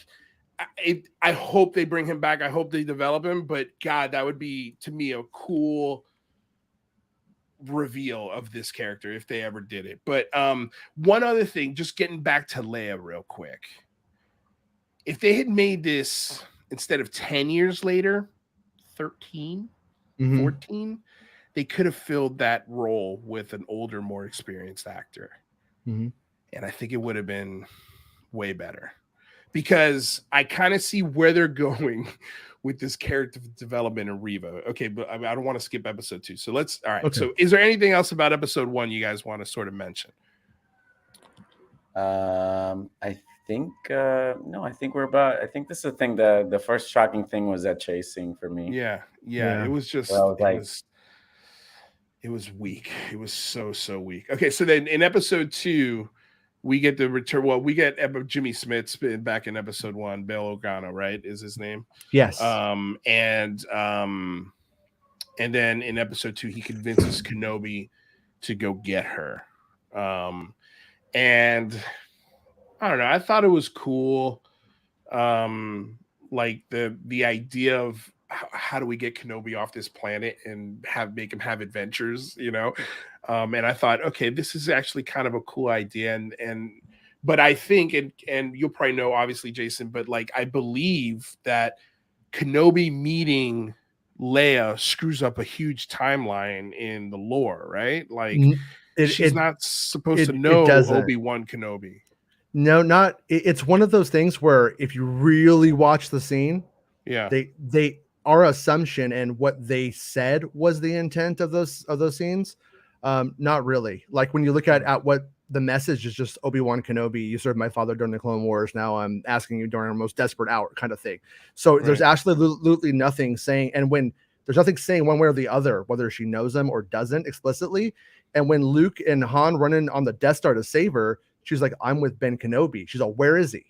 I hope they bring him back. I hope they develop him, but God, that would be to me a cool reveal of this character if they ever did it. But one other thing, just getting back to Leia real quick. If they had made this instead of 10 years later, 13, 14, they could have filled that role with an older, more experienced actor. and I think it would have been way better, because I kind of see where they're going with this character development in Riva. Okay, but I don't want to skip episode 2. So let's, all right. Okay. So is there anything else about episode 1 you guys want to sort of mention? I think no, I think I think this is the thing. The first shocking thing was that chasing for me. Yeah. It was just, it was weak. It was so weak. Okay, so then in episode 2, we get the return. Well, we get Jimmy Smith back in episode 1. Bail Organa, right, is his name? Yes. And then in episode 2, he convinces Kenobi to go get her. And I don't know. I thought it was cool. Like the idea of how do we get Kenobi off this planet and make him have adventures, you know? And I thought, okay, this is actually kind of a cool idea. But I think, and you'll probably know, obviously, Jason, but like, I believe that Kenobi meeting Leia screws up a huge timeline in the lore, right? Like, she's not supposed to know Obi-Wan Kenobi. No, not. It's one of those things where if you really watch the scene, they our assumption and what they said was the intent of those scenes. Not really. Like when you look at what the message is, just Obi-Wan Kenobi, you served my father during the Clone Wars. Now I'm asking you during our most desperate hour, kind of thing. So there's absolutely nothing saying, and when there's nothing saying one way or the other, whether she knows him or doesn't explicitly. And when Luke and Han run in on the Death Star to save her, she's like, I'm with Ben Kenobi. She's like, where is he?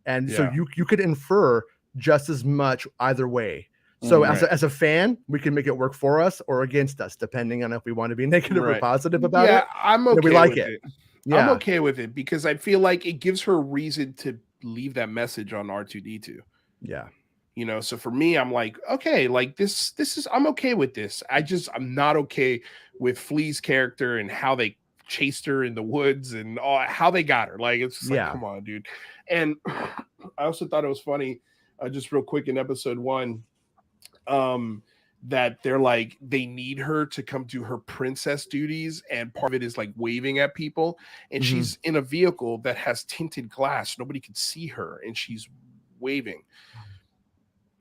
And so you could infer just as much either way. So as a fan, we can make it work for us or against us, depending on if we want to be negative or positive about it. I'm okay. We like it. Yeah. I'm okay with it because I feel like it gives her a reason to leave that message on R2-D2. Yeah. You know, so for me, I'm like, okay, like this is, I'm okay with this. I'm not okay with Flea's character and how they chased her in the woods and how they got her. Like, it's just like, come on, dude. And I also thought it was funny, just real quick in episode 1, that they're like, they need her to come do her princess duties, and part of it is like waving at people, and she's in a vehicle that has tinted glass, nobody can see her, and she's waving.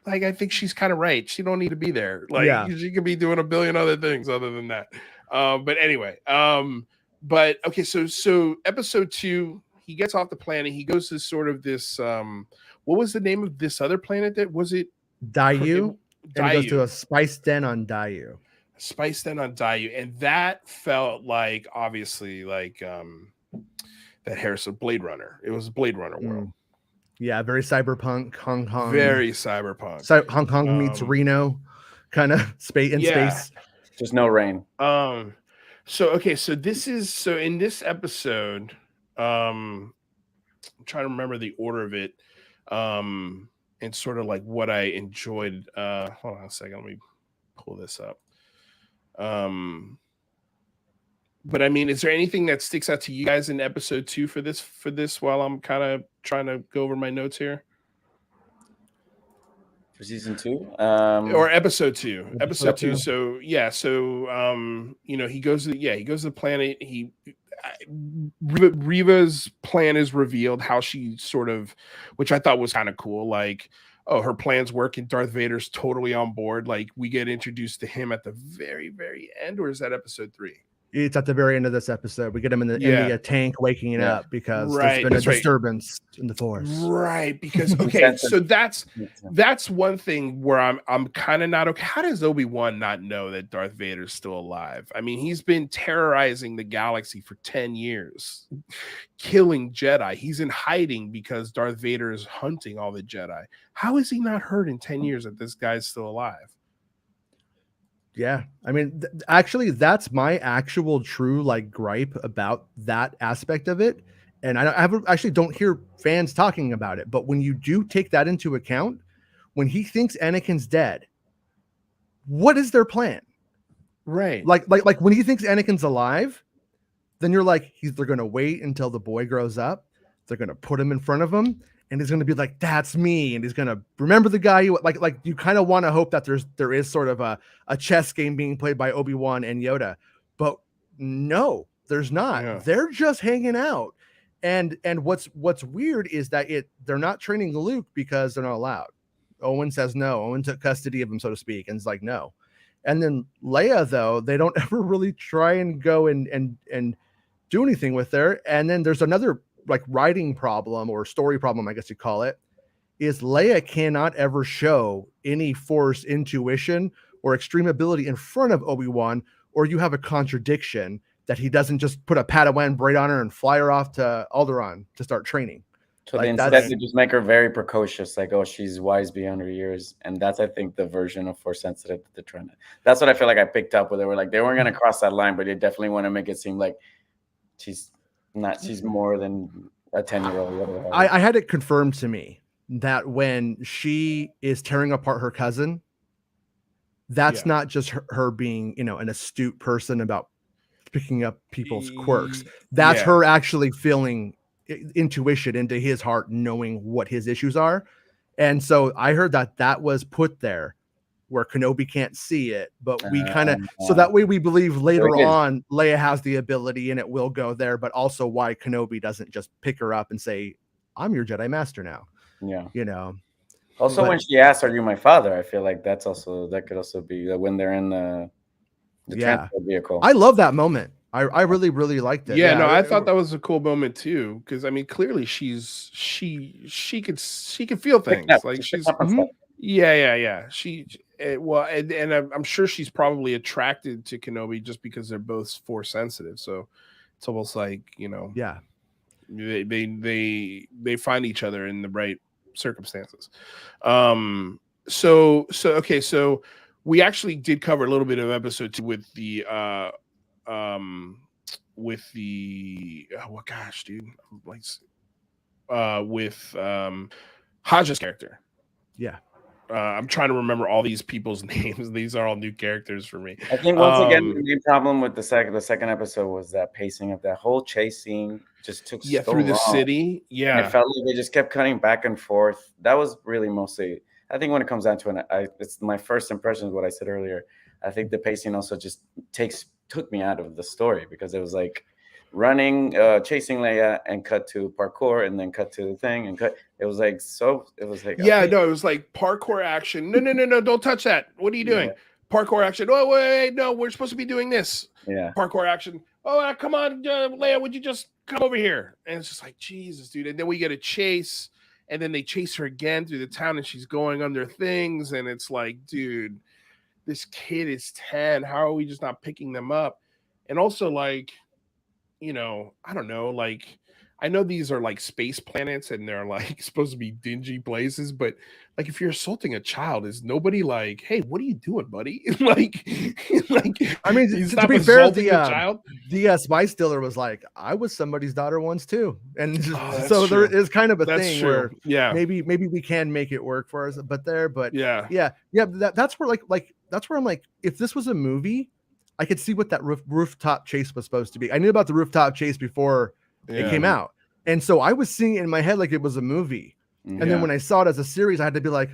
Like, I think she's kind of right. She don't need to be there. Like, she could be doing a billion other things other than that. But anyway, but okay, so episode 2, he gets off the planet, he goes to sort of this what was the name of this other planet? That was it? Daiyu. And he goes to a spice den on Daiyu. And that felt like, obviously, like that Harrison Blade Runner. It was a Blade Runner world. Yeah, very cyberpunk, Hong Kong. Very cyberpunk. Hong Kong meets Reno, kind of space. Just no rain. So in this episode, I'm trying to remember the order of it. And sort of like what I enjoyed. Hold on a second, let me pull this up. But I mean, is there anything that sticks out to you guys in episode 2 for this while I'm kind of trying to go over my notes here? For season 2? Or episode 2. Episode 2. So you know, he goes to the planet. Riva's plan is revealed, how she sort of, which I thought was kind of cool, like, oh, her plans work and Darth Vader's totally on board. Like, we get introduced to him at the very, very end, or is that episode 3? It's at the very end of this episode. We get him in the tank waking up because there's been a disturbance in the force. Right. Because so that's one thing where I'm kind of not okay. How does Obi-Wan not know that Darth Vader's still alive? I mean, he's been terrorizing the galaxy for 10 years, killing Jedi. He's in hiding because Darth Vader is hunting all the Jedi. How is he not heard in 10 years that this guy's still alive? Yeah, I mean, actually, that's my actual true like gripe about that aspect of it, and I actually don't hear fans talking about it. But when you do take that into account, when he thinks Anakin's dead, what is their plan? Right, like when he thinks Anakin's alive, then you're like, they're gonna wait until the boy grows up, they're gonna put him in front of him, and he's going to be like, that's me. And he's going to remember the guy you like you kind of want to hope that there is sort of a chess game being played by Obi-Wan and Yoda, but no, there's not. They're just hanging out. And what's weird is that they're not training Luke because they're not allowed. Owen says no. Owen took custody of him, so to speak, and it's like no. And then Leia, though, they don't ever really try and go and do anything with her. And then there's another like writing problem or story problem, I guess you call it, is Leia cannot ever show any Force intuition or extreme ability in front of Obi-Wan, or you have a contradiction that he doesn't just put a Padawan braid on her and fly her off to Alderaan to start training. So Like, instead they just make her very precocious, like, oh, she's wise beyond her years. And that's, I think, the version of Force sensitive that they're trying to. That's what I feel like I picked up, where they were like, they weren't going to cross that line, but they definitely want to make it seem like she's more than a 10-year-old. I had it confirmed to me that when she is tearing apart her cousin, that's not just her being, an astute person about picking up people's quirks. That's her actually feeling intuition into his heart, knowing what his issues are. And so I heard that was put there where Kenobi can't see it, but we kind of, so that way we believe later on Leia has the ability and it will go there, but also why Kenobi doesn't just pick her up and say, I'm your Jedi Master now. Yeah. Also, when she asks, "Are you my father?" I feel like that could also be when they're in the transport vehicle. I love that moment. I really, really liked it. Yeah, no, I thought that was a cool moment too, because I mean, clearly she could feel things like she's yeah. And I'm sure she's probably attracted to Kenobi just because they're both Force sensitive. So it's almost like they find each other in the right circumstances. So we actually did cover a little bit of episode 2 with the with Haja's character. I'm trying to remember all these people's names. These are all new characters for me. I think once again the main problem with the second episode was that pacing of that whole chase scene just took so through the long. city. Yeah, and it felt like they just kept cutting back and forth. That was really mostly. I think when it comes down to it, it's my first impression of what I said earlier. I think the pacing also just took me out of the story, because it was like running, chasing Leia, and cut to parkour, and then cut to the thing, and cut. It was like it was like parkour action. No, don't touch that. What are you doing? Parkour action. Oh wait, no, we're supposed to be doing this. Yeah. Parkour action. Oh, come on, Leia, would you just come over here? And it's just like, Jesus, dude. And then we get a chase, and then they chase her again through the town, and she's going under things, and it's like, dude, this kid is 10. How are we just not picking them up? And also, like, I don't know, like, I know these are like space planets and they're like supposed to be dingy places, but like, if you're assaulting a child, is nobody like, hey, what are you doing, buddy? like, I mean, to be fair, the Spy Stealer was like, I was somebody's daughter once too, and so there is kind of a thing where maybe we can make it work for us, that's where that's where I'm like, if this was a movie, I could see what that rooftop chase was supposed to be. I knew about the rooftop chase before it came out. And so I was seeing it in my head like it was a movie. And then when I saw it as a series, I had to be like,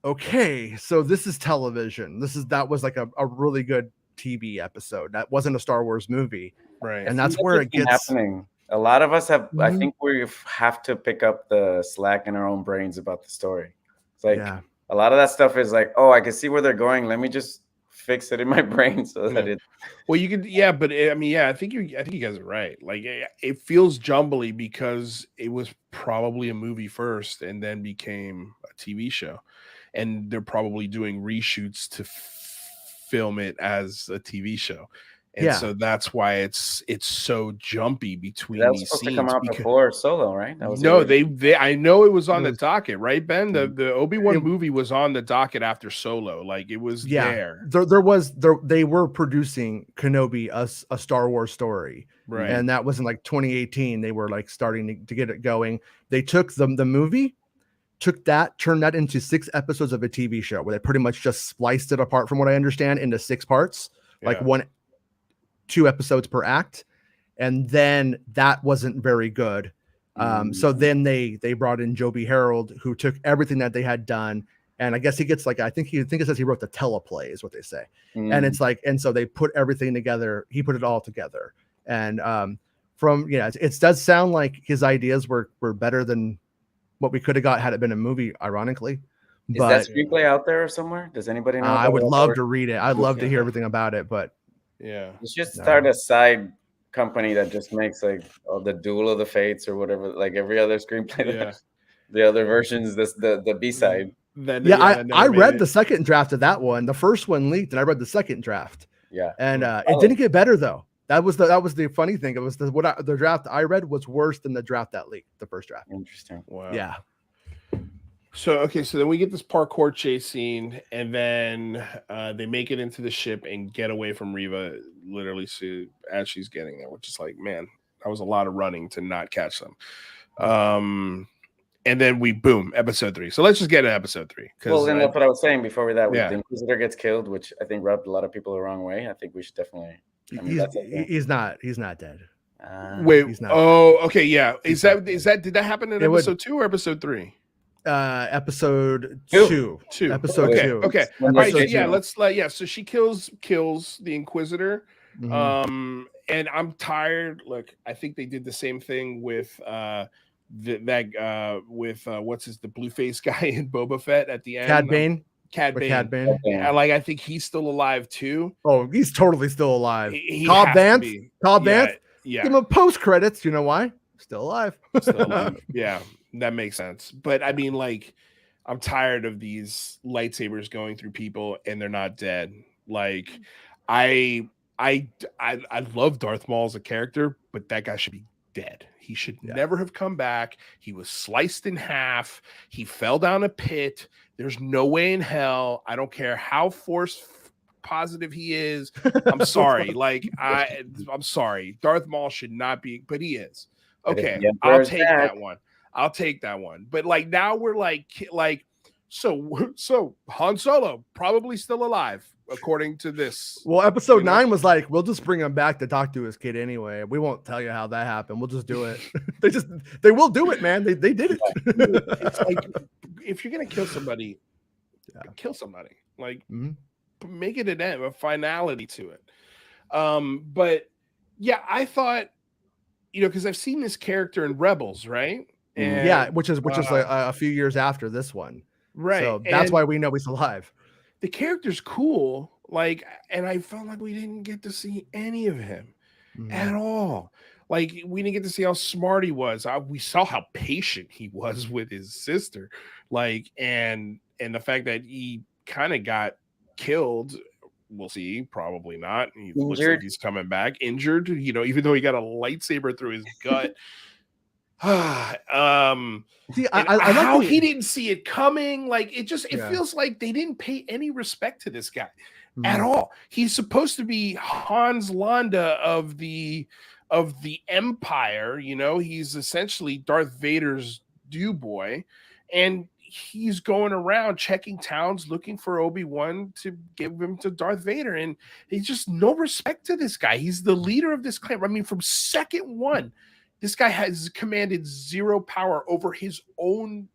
okay, so this is television. That was like a really good TV episode. That wasn't a Star Wars movie. Right. And that's where it gets happening. A lot of us have, I think we have to pick up the slack in our own brains about the story. It's like a lot of that stuff is like, oh, I can see where they're going. Let me just fix it in my brain so that it. Well, you could, but I mean, I think you guys are right. Like, it feels jumbly because it was probably a movie first and then became a TV show, and they're probably doing reshoots to film it as a TV show. And so that's why it's so jumpy between these scenes. To come out before Solo, right? That was they I know it was on the docket, right, Ben? The Obi-Wan movie was on the docket after Solo. Like, it was there. They were producing Kenobi, a Star Wars story, right? And that was in like 2018. They were like starting to get it going. They took the movie, turned that into 6 episodes of a TV show where they pretty much just spliced it apart, from what I understand, into 6 parts, like 2 episodes per act, and then that wasn't very good. So then they brought in Joby Harold, who took everything that they had done, and I guess he gets like, I think it says he wrote the teleplay is what they say. And it's like, and so they put everything together. He put it all together, and it does sound like his ideas were better than what we could have got had it been a movie, ironically. Is that screenplay out there somewhere? Does anybody know? I would love to read it. I'd love to hear everything about it, but yeah, you should start a side company that just makes like the Duel of the Fates or whatever, like every other screenplay. Yeah. The other versions, the B-side. I read the second draft of that one. The first one leaked, and I read the second draft. Yeah, and it didn't get better though. That was the funny thing. It was the draft I read was worse than the draft that leaked. The first draft. Interesting. Wow. Yeah. So then we get this parkour chase scene, and then they make it into the ship and get away from Riva literally as she's getting there, which is like, man, that was a lot of running to not catch them. And then boom, episode 3. So let's just get to episode 3. Well, then that's what I was saying before that. The Inquisitor gets killed, which I think rubbed a lot of people the wrong way. I think we should definitely. He's not dead. Wait. He's not. Oh, okay. Yeah. Is that? Did that happen in episode 2 or episode 3? Episode 2. Episode 2. Okay. All right. So yeah. So she kills the Inquisitor. Mm-hmm. And I'm tired. Look, I think they did the same thing with what's the blue face guy in Boba Fett at the end. Cad Bane. Yeah, like I think he's still alive too. Oh, he's totally still alive. Cobb Vanth. Yeah. Give him a post credits. You know why? Still alive. Yeah, that makes sense. But I mean, like, I'm tired of these lightsabers going through people and they're not dead. Like, I love Darth Maul as a character, but that guy should be dead. He should never have come back. He was sliced in half. He fell down a pit. There's no way in hell. I don't care how force positive he is. I'm sorry. I'm sorry. Darth Maul should not be, but he is. Okay, I'll take that one. But like now we're like so Han Solo probably still alive. According to this, well, episode 9 was like, we'll just bring him back to talk to his kid anyway. We won't tell you how that happened. We'll just do it. they will do it, man. They did it. It's like, if you're gonna kill somebody, kill somebody. Like, make it a finality to it. But yeah, I thought, because I've seen this character in Rebels, right? And, which is like a few years after this one, right? So that's why we know he's alive. The character's cool, and I felt like we didn't get to see any of him at all. Like, we didn't get to see how smart he was. We saw how patient he was with his sister, and the fact that he kind of got killed. We'll see, probably not. He looks like he's coming back injured. Even though he got a lightsaber through his gut. See, how he didn't see it coming. Like, it feels like they didn't pay any respect to this guy at all. He's supposed to be Hans Landa of the Empire. He's essentially Darth Vader's do boy, and he's going around checking towns looking for Obi-Wan to give him to Darth Vader, and he's just no respect to this guy. He's the leader of this clan. I mean, from second one, this guy has commanded zero power over his own,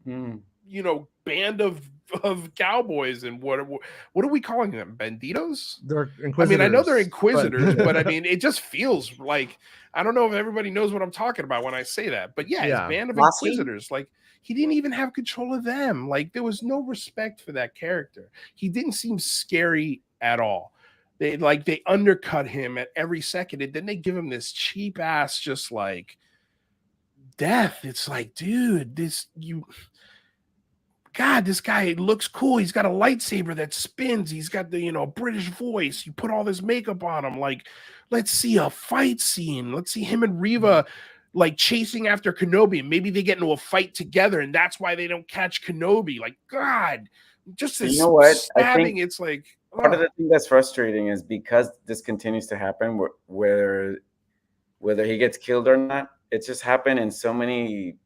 band of cowboys. And what are we calling them? Banditos? They're Inquisitors. I mean, I know they're Inquisitors, but I mean, it just feels like, I don't know if everybody knows what I'm talking about when I say that, but his band of Inquisitors, like, he didn't even have control of them. Like, there was no respect for that character. He didn't seem scary at all. They undercut him at every second, and then they give him this cheap ass just like death. It's like, dude, this guy looks cool. He's got a lightsaber that spins. He's got the British voice. You put all this makeup on him. Like, let's see a fight scene. Let's see him and Riva like chasing after Kenobi. Maybe they get into a fight together, and that's why they don't catch Kenobi. Like, God, just this stabbing. It's like. Part of the thing that's frustrating is because this continues to happen, whether he gets killed or not, it's just happened in so many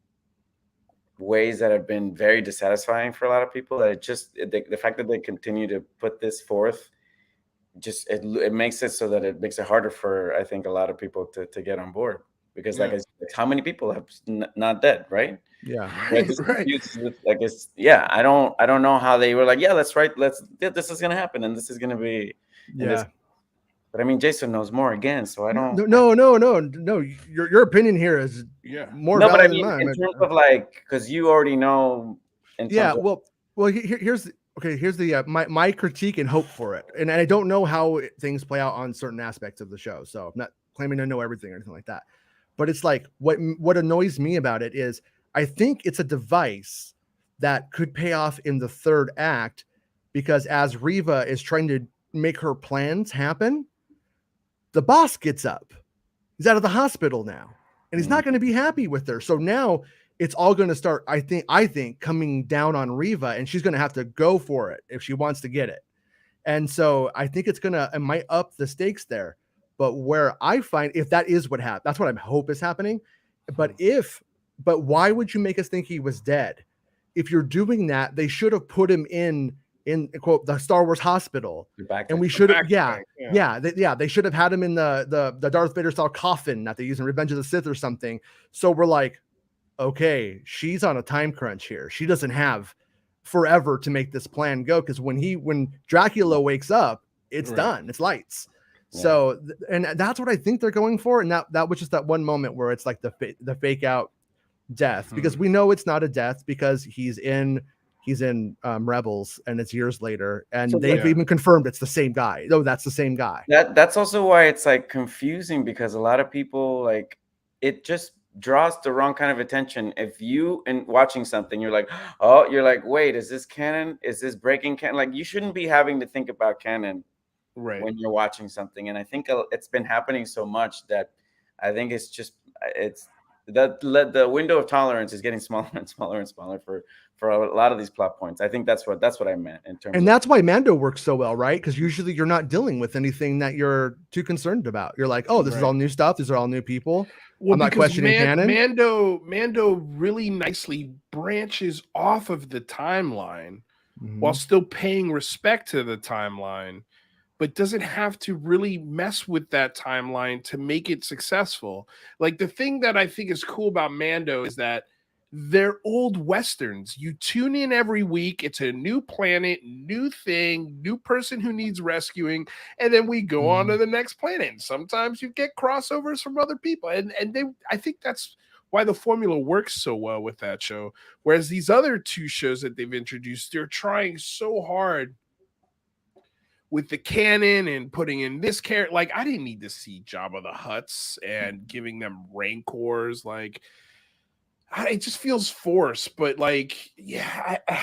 ways that have been very dissatisfying for a lot of people. That the fact that they continue to put this forth, it makes it so that it makes it harder for, I think, a lot of people to get on board. Because how many people have not dead, right? Yeah, right. I don't know how they were like, this is gonna happen and this is gonna be. But I mean, Jason knows more again, so I don't. No. Your opinion here is more no, but I valid mean, than mine. in terms of like, because you already know. Yeah, well, here's the my critique and hope for it, and I don't know how things play out on certain aspects of the show, so I'm not claiming to know everything or anything like that. But it's like what annoys me about it is I think it's a device that could pay off in the third act, because as Riva is trying to make her plans happen, the boss gets up. He's out of the hospital now, and he's not going to be happy with her. So now it's all going to start, I think, coming down on Riva, and she's going to have to go for it if she wants to get it. And so I think it might up the stakes there. But where I find, if that is what happened, that's what I hope is happening. But why would you make us think he was dead? If you're doing that, they should have put him in quote the Star Wars hospital, and we should have they should have had him in the Darth Vader style coffin that they use in Revenge of the Sith or something. So we're like, okay, she's on a time crunch here. She doesn't have forever to make this plan go, because when Dracula wakes up, it's done. It's lights. Yeah. So and that's what I think they're going for. And that was just that one moment where it's like the fake out death, because we know it's not a death because he's in Rebels, and it's years later, and they've even confirmed it's the same guy. No, that's the same guy. That's also why it's like confusing, because a lot of people, like, it just draws the wrong kind of attention. If you in watching something, you're like, wait, is this canon? Is this breaking canon? Like, you shouldn't be having to think about canon when you're watching something. And I think it's been happening so much that I think it's the window of tolerance is getting smaller and smaller and smaller for a lot of these plot points. I think that's what I meant in terms. And that's why Mando works so well, right? Because usually you're not dealing with anything that you're too concerned about. You're like, oh, this is all new stuff. These are all new people. Well, I'm not questioning canon. Mando really nicely branches off of the timeline while still paying respect to the timeline, but doesn't have to really mess with that timeline to make it successful. Like, the thing that I think is cool about Mando is that they're old Westerns. You tune in every week. It's a new planet, new thing, new person who needs rescuing. And then we go on to the next planet. And sometimes you get crossovers from other people. And I think that's why the formula works so well with that show. Whereas these other two shows that they've introduced, they're trying so hard with the canon and putting in this character. Like, I didn't need to see Jabba the Hutts and giving them rancors. Like, it just feels forced. But like, yeah, I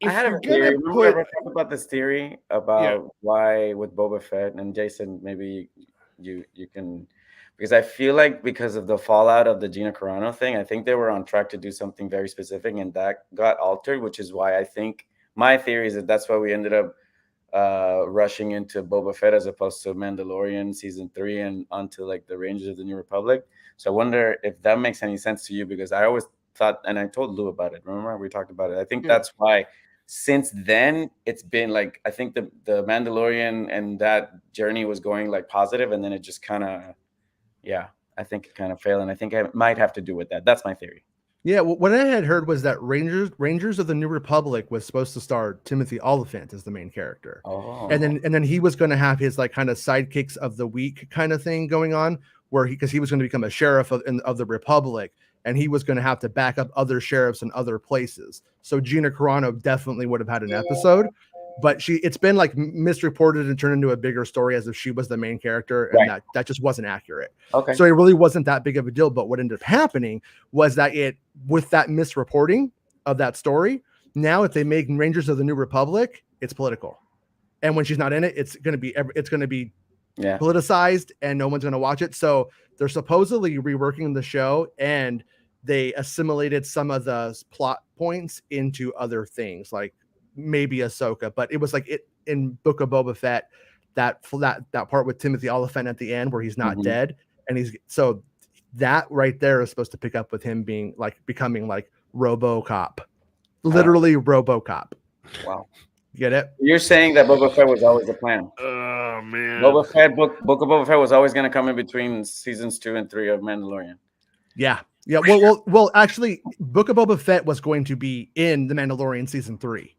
had a theory. Remember we talked about this theory about why with Boba Fett, and Jason, maybe you can, because I feel like because of the fallout of the Gina Carano thing, I think they were on track to do something very specific, and that got altered, which is why I think my theory is that that's why we ended up rushing into Boba Fett as opposed to Mandalorian season 3 and onto like the Rangers of the New Republic. So I wonder if that makes any sense to you, because I always thought, and I told Lou about it, remember we talked about it, I think that's why since then it's been like, I think the Mandalorian and that journey was going like positive, and then it just kind of, I think it kind of failed, and I think it might have to do with that. That's my theory. Yeah, what I had heard was that Rangers of the New Republic was supposed to star Timothy Olyphant as the main character, and then he was going to have his like kind of sidekicks of the week kind of thing going on, where because he was going to become a sheriff of the Republic, and he was going to have to back up other sheriffs in other places. So Gina Carano definitely would have had an episode, but it's been like misreported and turned into a bigger story as if she was the main character, and that just wasn't accurate. Okay. So it really wasn't that big of a deal. But what ended up happening was that with that misreporting of that story, now if they make Rangers of the New Republic, it's political. And when she's not in it, it's going to be politicized, and no one's going to watch it. So they're supposedly reworking the show, and they assimilated some of the plot points into other things, like maybe Ahsoka. But it was like it in Book of Boba Fett, that part with Timothy Olyphant at the end where he's not dead, and so that right there is supposed to pick up with him being like becoming like RoboCop, literally RoboCop. Wow. Get it? You're saying that Boba Fett was always the plan. Oh man. Boba Fett book of Boba Fett was always going to come in between seasons 2 and 3 of Mandalorian. Yeah. Well, actually, Book of Boba Fett was going to be in the Mandalorian season 3,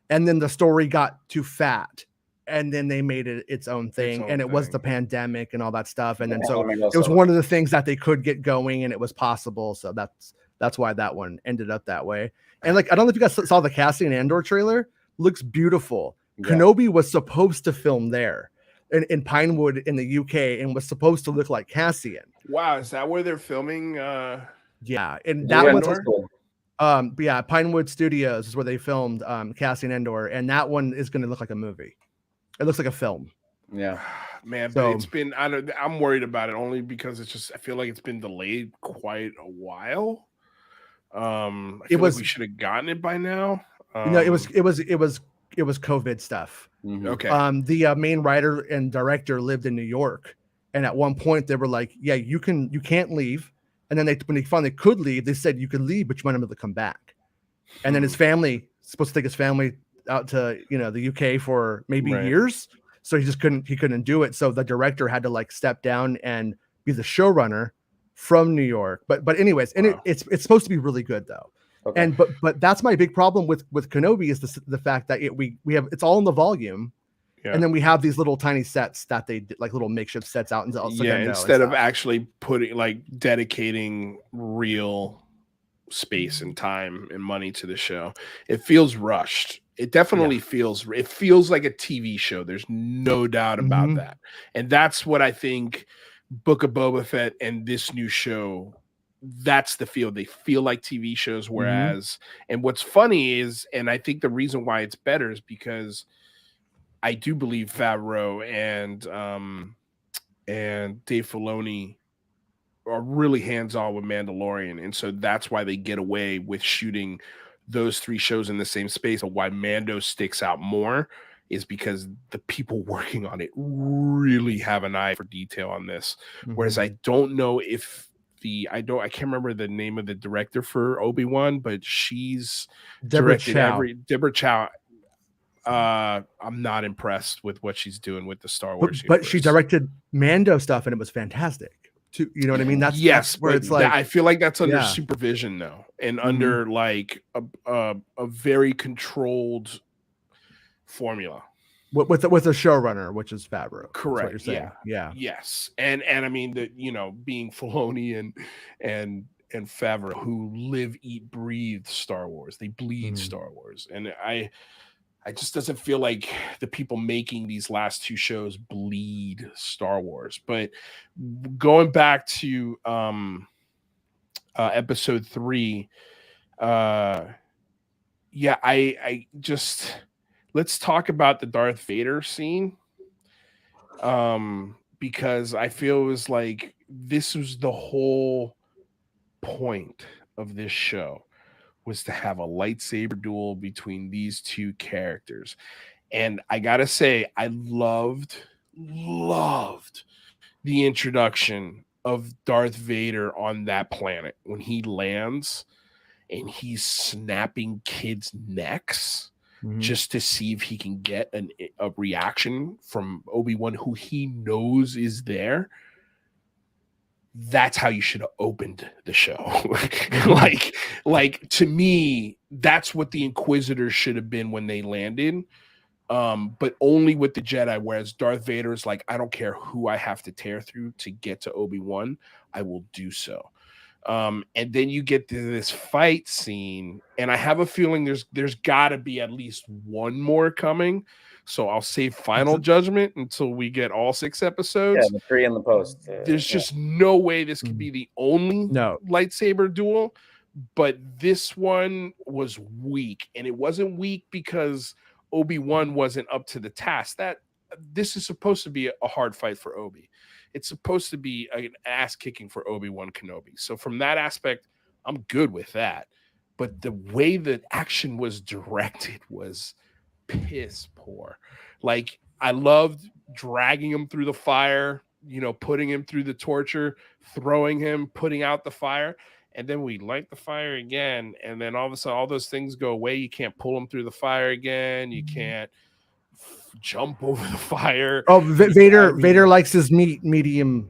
and then the story got too fat and then they made it its own thing, and it was the pandemic and all that stuff, and then so I mean, it was one of the things that they could get going, and it was possible. So that's why that one ended up that way. And like, I don't know if you guys saw the Cassian Andor trailer. Looks beautiful. Yeah. Kenobi was supposed to film there in Pinewood in the UK, and was supposed to look like Cassian. Wow, is that where they're filming? Yeah, and that was cool. Yeah, Pinewood Studios is where they filmed Cassian Andor, and that one is going to look like a movie. It looks like a film. Yeah, man, but it's been. I'm worried about it only because it's just. I feel like it's been delayed quite a while. I feel like we should have gotten it by now. It was COVID stuff. Mm-hmm. Okay. The main writer and director lived in New York, and at one point they were like, "Yeah, you can't leave." And then when they finally could leave, they said you could leave, but you might not be able to come back. And then his family supposed to take his family out to the UK for maybe years, so he couldn't do it. So the director had to like step down and be the showrunner from New York. But anyways, and it's supposed to be really good though. Okay. And but that's my big problem with Kenobi is the fact that we have it's all in the volume. Yeah. And then we have these little tiny sets that they did, like little makeshift sets out into instead of actually dedicating real space and time and money to the show. It feels rushed. It definitely feels like a TV show. There's no doubt about that. And that's what I think Book of Boba Fett and this new show, that's the feel. They feel like TV shows, whereas and what's funny is, and I think the reason why it's better is because I do believe Favreau and Dave Filoni are really hands-on with Mandalorian, and so that's why they get away with shooting those three shows in the same space. And why Mando sticks out more is because the people working on it really have an eye for detail on this. Whereas I don't know if I can't remember the name of the director for Obi-Wan, but she's Deborah Chow. I'm not impressed with what she's doing with the Star Wars but she directed Mando stuff, and it was fantastic too. You know what I mean? That's where it's like, I feel like that's under supervision though, and under like a very controlled formula with a showrunner, which is Favreau. Correct. What you're saying. Yeah. Yes. And I mean that, being Filoni and Favreau, who live, eat, breathe Star Wars. They bleed Star Wars. And I just doesn't feel like the people making these last two shows bleed Star Wars. But going back to episode 3, I just let's talk about the Darth Vader scene. Because I feel it was like this was the whole point of this show, was to have a lightsaber duel between these two characters. And I gotta say, I loved the introduction of Darth Vader on that planet when he lands and he's snapping kids' necks just to see if he can get a reaction from Obi-Wan, who he knows is there. That's how you should have opened the show. like to me, that's what the Inquisitors should have been when they landed. But only with the Jedi, whereas Darth Vader is like, I don't care who I have to tear through to get to Obi-Wan, I will do so. And then you get to this fight scene, and I have a feeling there's got to be at least one more coming. So I'll save final judgment until we get all 6 episodes. Yeah, the 3 in the post. There's just no way this could be the only lightsaber duel. But this one was weak, and it wasn't weak because Obi-Wan wasn't up to the task. That this is supposed to be a hard fight for Obi. It's supposed to be an ass kicking for Obi-Wan Kenobi. So from that aspect, I'm good with that. But the way that action was directed was piss poor. Like, I loved dragging him through the fire, putting him through the torture, throwing him, putting out the fire, and then we light the fire again, and then all of a sudden all those things go away. You can't pull him through the fire again. You can't jump over the fire. Vader likes his meat medium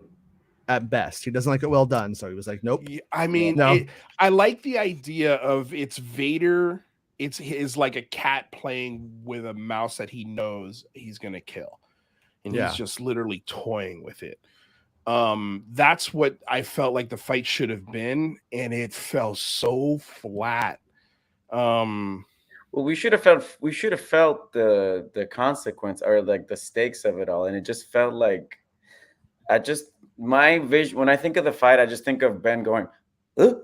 at best. He doesn't like it well done, so he was like, nope. I mean, no. I like the idea of it's Vader is like a cat playing with a mouse that he knows he's gonna kill, and he's just literally toying with it. That's what I felt like the fight should have been, and it fell so flat. Well, we should have felt the consequence, or like the stakes of it all, and it just felt like my vision when I think of the fight, I just think of Ben going, ugh.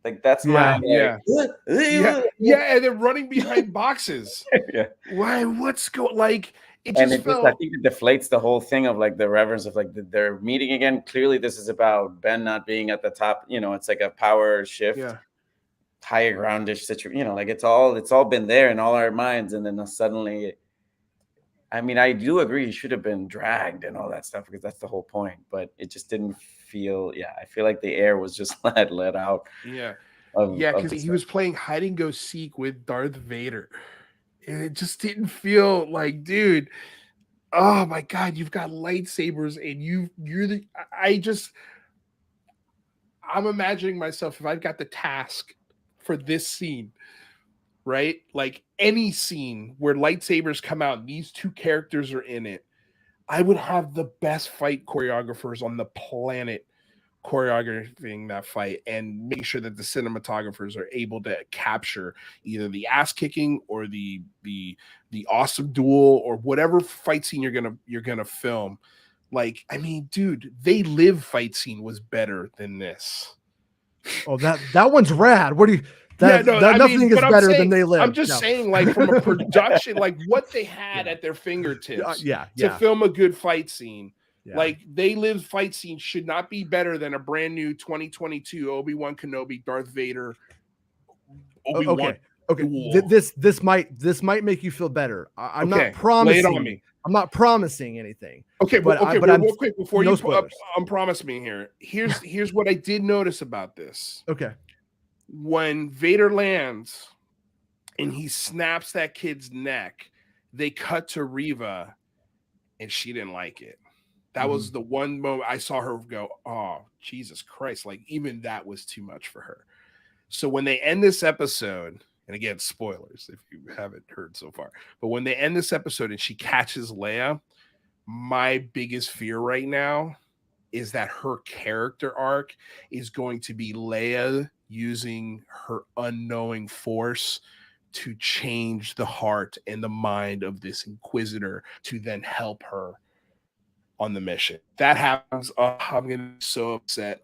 Like that's my yeah, and then running behind boxes. Yeah. Why? What's going like? It And just it felt. I think it deflates the whole thing of like the reverence of like they're meeting again. Clearly, this is about Ben not being at the top. You know, it's like a power shift, higher groundish situation. You know, like it's all been there in all our minds, and then suddenly. I mean, I do agree he should have been dragged and all that stuff because that's the whole point. But it just didn't feel. Yeah, I feel like the air was just let out. Yeah, because he was playing hide and go seek with Darth Vader. And it just didn't feel like, dude, oh my God, you've got lightsabers and I'm imagining myself if I've got the task for this scene, right? Like any scene where lightsabers come out and these two characters are in it, I would have the best fight choreographers on the planet choreographing that fight and make sure that the cinematographers are able to capture either the ass kicking or the awesome duel or whatever fight scene you're gonna film. Like, I mean, dude, They Live fight scene was better than this. Oh, that one's rad. What do you? Nothing is better than They Live. I'm just saying, like from a production, like what they had at their fingertips, to film a good fight scene. Yeah. Like They Live fight scene should not be better than a brand new 2022 Obi-Wan Kenobi Darth Vader. Okay. This might make you feel better. I'm not promising. Lay it on me. I'm not promising anything. Okay, but real quick before you promise me here. Here's what I did notice about this. Okay. When Vader lands and he snaps that kid's neck, they cut to Riva, and she didn't like it. That was the one moment I saw her go, oh, Jesus Christ. Like, even that was too much for her. So when they end this episode, and again, spoilers if you haven't heard so far, but when they end this episode and she catches Leia, my biggest fear right now is that her character arc is going to be Leia using her unknowing force to change the heart and the mind of this Inquisitor to then help her on the mission. That happens. Oh, I'm gonna be so upset.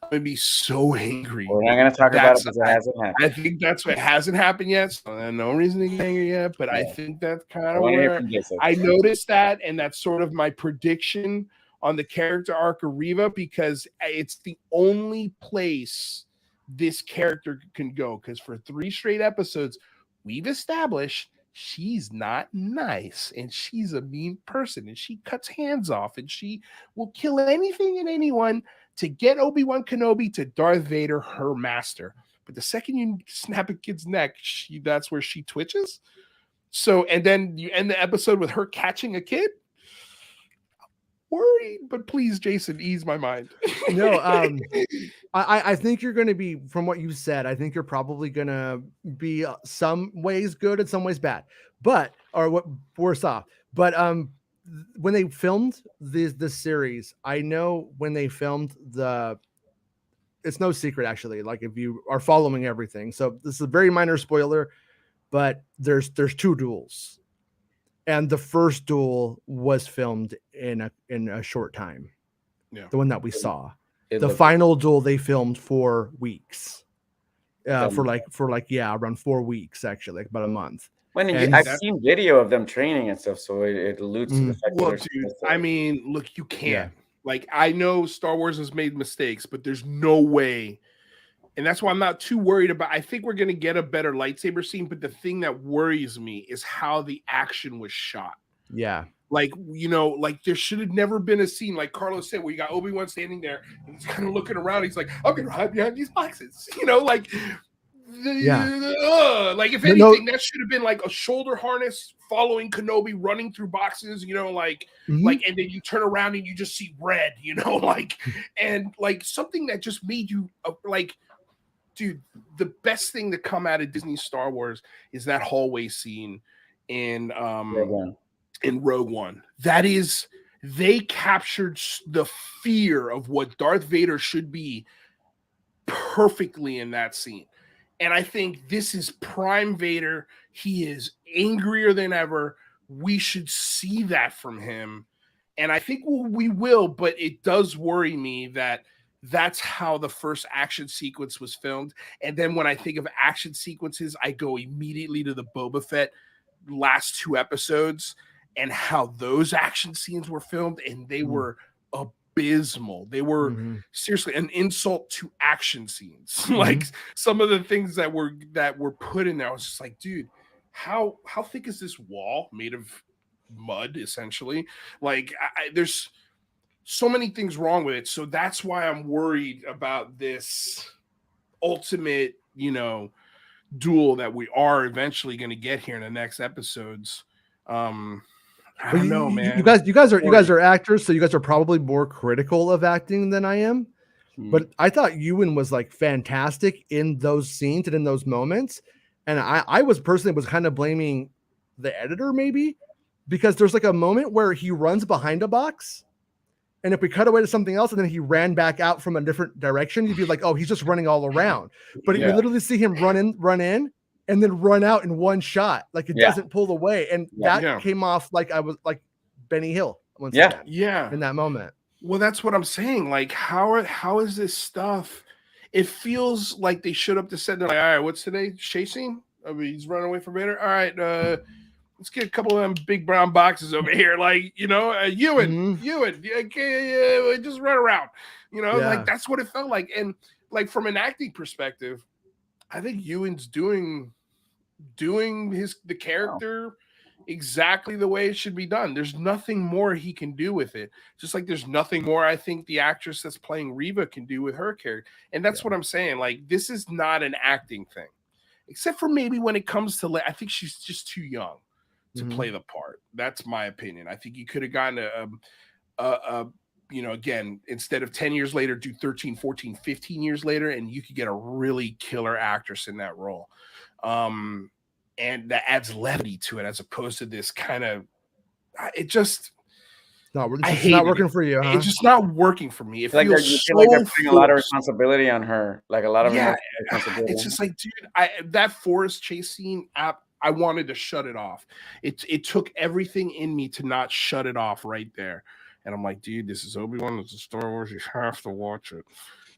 I'm gonna be so angry. We're not gonna talk about it because it hasn't happened. I think that's what hasn't happened yet. So no reason to get angry yet, but I think that's kind of where I noticed that, and that's sort of my prediction on the character arc of Riva, because it's the only place this character can go. Because for 3 straight episodes, we've established she's not nice and she's a mean person and she cuts hands off and she will kill anything and anyone to get Obi-Wan Kenobi to Darth Vader, her master. But the second you snap a kid's neck, that's where she twitches. So, and then you end the episode with her catching a kid. Worried, but please, Jason, ease my mind. No, I think you're going to be, from what you said, I think you're probably going to be some ways good and some ways bad, or what worse off. But when they filmed this series, I know when they filmed it's no secret actually. Like if you are following everything, so this is a very minor spoiler, but there's 2 duels. And the first duel was filmed in a short time. Yeah. The one that we saw. The final duel they filmed for weeks. For around 4 weeks actually, like about a month. I've seen video of them training and stuff, so it alludes to the fact that dude, I mean, look, you can't. Yeah. Like, I know Star Wars has made mistakes, but there's no way. And that's why I'm not too worried about. I think we're going to get a better lightsaber scene, but the thing that worries me is how the action was shot. Yeah. Like, like there should have never been a scene, like Carlos said, where you got Obi-Wan standing there and he's kind of looking around. He's like, I'm going to hide behind these boxes. Like, like if anything, that should have been like a shoulder harness following Kenobi running through boxes, like, and then you turn around and you just see red, like, and like something that just made you like, dude, the best thing to come out of Disney Star Wars is that hallway scene in Rogue One. That is, they captured the fear of what Darth Vader should be perfectly in that scene. And I think this is prime Vader. He is angrier than ever. We should see that from him. And I think we will, but it does worry me that that's how the first action sequence was filmed. And then when I think of action sequences, I go immediately to the Boba Fett last 2 episodes and how those action scenes were filmed, and they were abysmal. They were seriously an insult to action scenes. Like some of the things that were put in there, I was just like, dude, how thick is this wall made of mud, essentially? Like there's so many things wrong with it. So that's why I'm worried about this ultimate, duel that we are eventually going to get here in the next episodes. I don't know, man. You guys are actors, so you guys are probably more critical of acting than I am. But I thought Ewan was like fantastic in those scenes and in those moments. And I was personally kind of blaming the editor maybe, because there's like a moment where he runs behind a box. And if we cut away to something else and then he ran back out from a different direction, you'd be like, oh, he's just running all around. But you literally see him run in, and then run out in one shot. Like it doesn't pull away. And that came off like I was like Benny Hill. In that moment. Well, that's what I'm saying. Like, how is this stuff? It feels like they showed up to set. They're like, all right, what's today? Chasing? I mean, he's running away from Vader. All right, let's get a couple of them big brown boxes over here. Like, Ewan, just run around. Like that's what it felt like. And like from an acting perspective, I think Ewan's doing the character exactly the way it should be done. There's nothing more he can do with it. Just like there's nothing more I think the actress that's playing Riva can do with her character. And that's what I'm saying. Like, this is not an acting thing, except for maybe when it comes to, I think she's just too young to play the part. That's my opinion. I think you could have gotten again, instead of 10 years later, do 13, 14, 15 years later, and you could get a really killer actress in that role. And that adds levity to it, as opposed to this kind of, it's not working for you. Huh? It's just not working for me. It feels like they're putting a lot of responsibility on her. Like a lot of responsibility. It's just like, dude, that forest chase scene, I wanted to shut it off. It took everything in me to not shut it off right there. And I'm like, dude, this is Obi-Wan. It's a Star Wars. You have to watch it.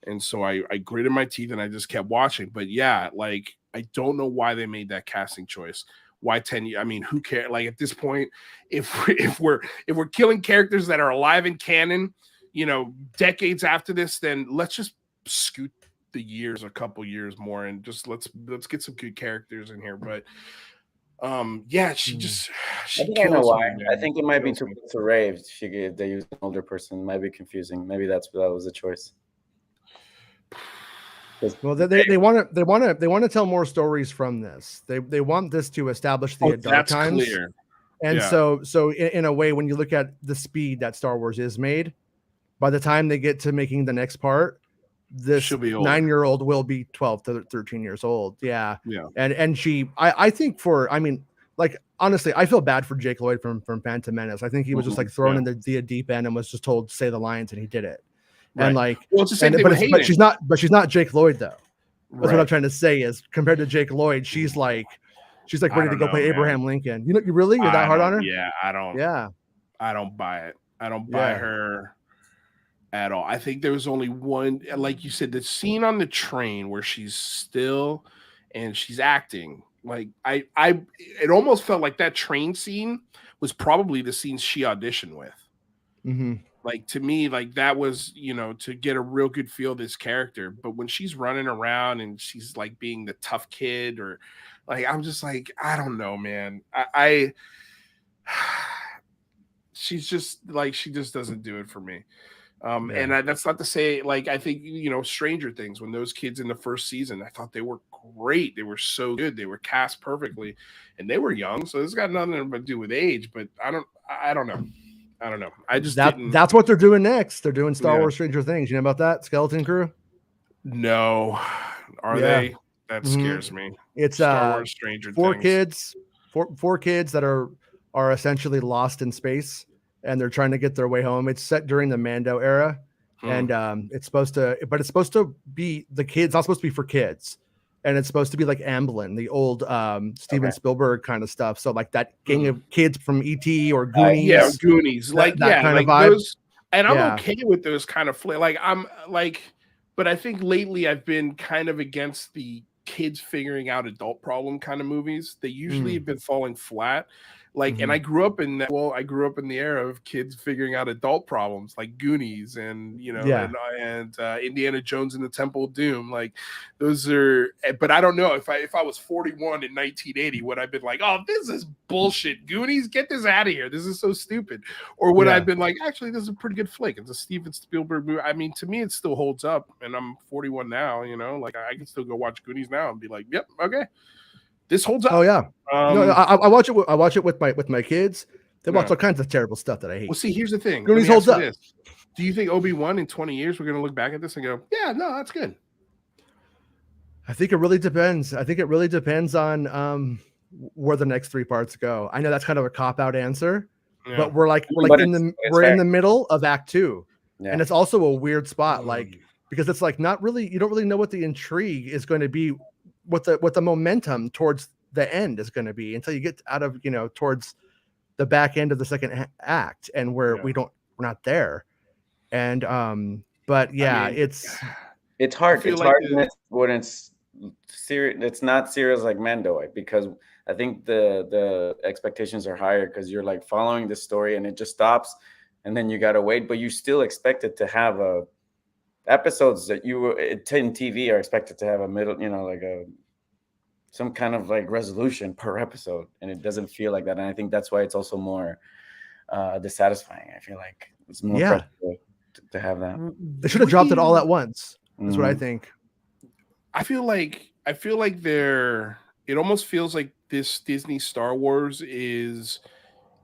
And so I gritted my teeth and I just kept watching. But yeah, like, I don't know why they made that casting choice. Why 10 years? I mean, who cares? Like, at this point, if we're killing characters that are alive in canon, decades after this, then let's just scoot the years a couple years more and just let's get some good characters in here. But she I don't know why. I think it might be too rave. They use an older person. It might be confusing. Maybe that was a choice. Well, they want to tell more stories from this. They want this to establish the dark times. Clear. And so in a way, when you look at the speed that Star Wars is made, by the time they get to making the next part, this 9-year-old will be 12 to 13 years old. Yeah. And she, I think like, honestly, I feel bad for Jake Lloyd from Phantom Menace. I think he was just like thrown in the deep end and was just told say the lines, and he did it. Right. And like, well, it's the same thing but she's not Jake Lloyd though. That's what I'm trying to say is, compared to Jake Lloyd, she's like ready to go play Abraham Lincoln. You're that hard on her? Yeah, I don't buy it. I don't buy her at all. I think there was only one, like you said, the scene on the train where she's still and she's acting. Like it almost felt like that train scene was probably the scene she auditioned with. Mm-hmm. Like, to me, like, that was, to get a real good feel of this character. But when she's running around and she's like being the tough kid, or like, I'm just like, I don't know, man. She's just like, she just doesn't do it for me. And that's not to say, like, I think, Stranger Things, when those kids in the first season, I thought they were great. They were so good. They were cast perfectly, and they were young. So it's got nothing to do with age, but I don't know. I just that's what they're doing next. They're doing Star Wars Stranger Things. You know about that? Skeleton Crew? No. Are Yeah. they? That scares me. It's Star Wars Stranger four Things. four kids that are essentially lost in space, and they're trying to get their way home. It's set during the Mando era, and it's supposed to be the kids. Not supposed to be for kids, and it's supposed to be like Amblin, the old Steven Spielberg kind of stuff. So like that gang of kids from E.T. or Goonies, yeah, Goonies, that kind of vibe. Those, and I'm okay with those kind of but I think lately I've been kind of against the kids figuring out adult problem kind of movies. They usually have been falling flat. And I grew up in the era of kids figuring out adult problems, like Goonies and Indiana Jones and the Temple of Doom. Like those are, but I don't know if I was 41 in 1980, would I've been like, oh, this is bullshit. Goonies, get this out of here. This is so stupid. Or would I've been like, actually, this is a pretty good flick. It's a Steven Spielberg movie. I mean, to me, it still holds up, and I'm 41 now. Like I can still go watch Goonies now and be like, yep, okay. This holds up. Oh yeah, no, I watch it. I watch it with my kids. They watch all kinds of terrible stuff that I hate. Well, see, here's the thing. Goonies holds up. Do you think Obi-Wan in 20 years we're going to look back at this and go, yeah, no, that's good? I think it really depends. I think it really depends on where the next 3 parts go. I know that's kind of a cop-out answer, but we're in the middle of Act 2, and it's also a weird spot, because it's like not really, you don't really know what the intrigue is going to be. What the momentum towards the end is going to be until you get out of towards the back end of the second act, and we're not there. And but yeah, it's hard. It's hard when it's serious. It's not serious like Mando, because I think the expectations are higher because you're like following the story and it just stops, and then you gotta wait, but you still expect it to have episodes that you were in TV are expected to have a middle, some kind of like resolution per episode, and it doesn't feel like that. And I think that's why it's also more dissatisfying. I feel like it's more pressure to have that. They should have dropped it all at once. That's what I think. I feel like it almost feels like this Disney Star Wars is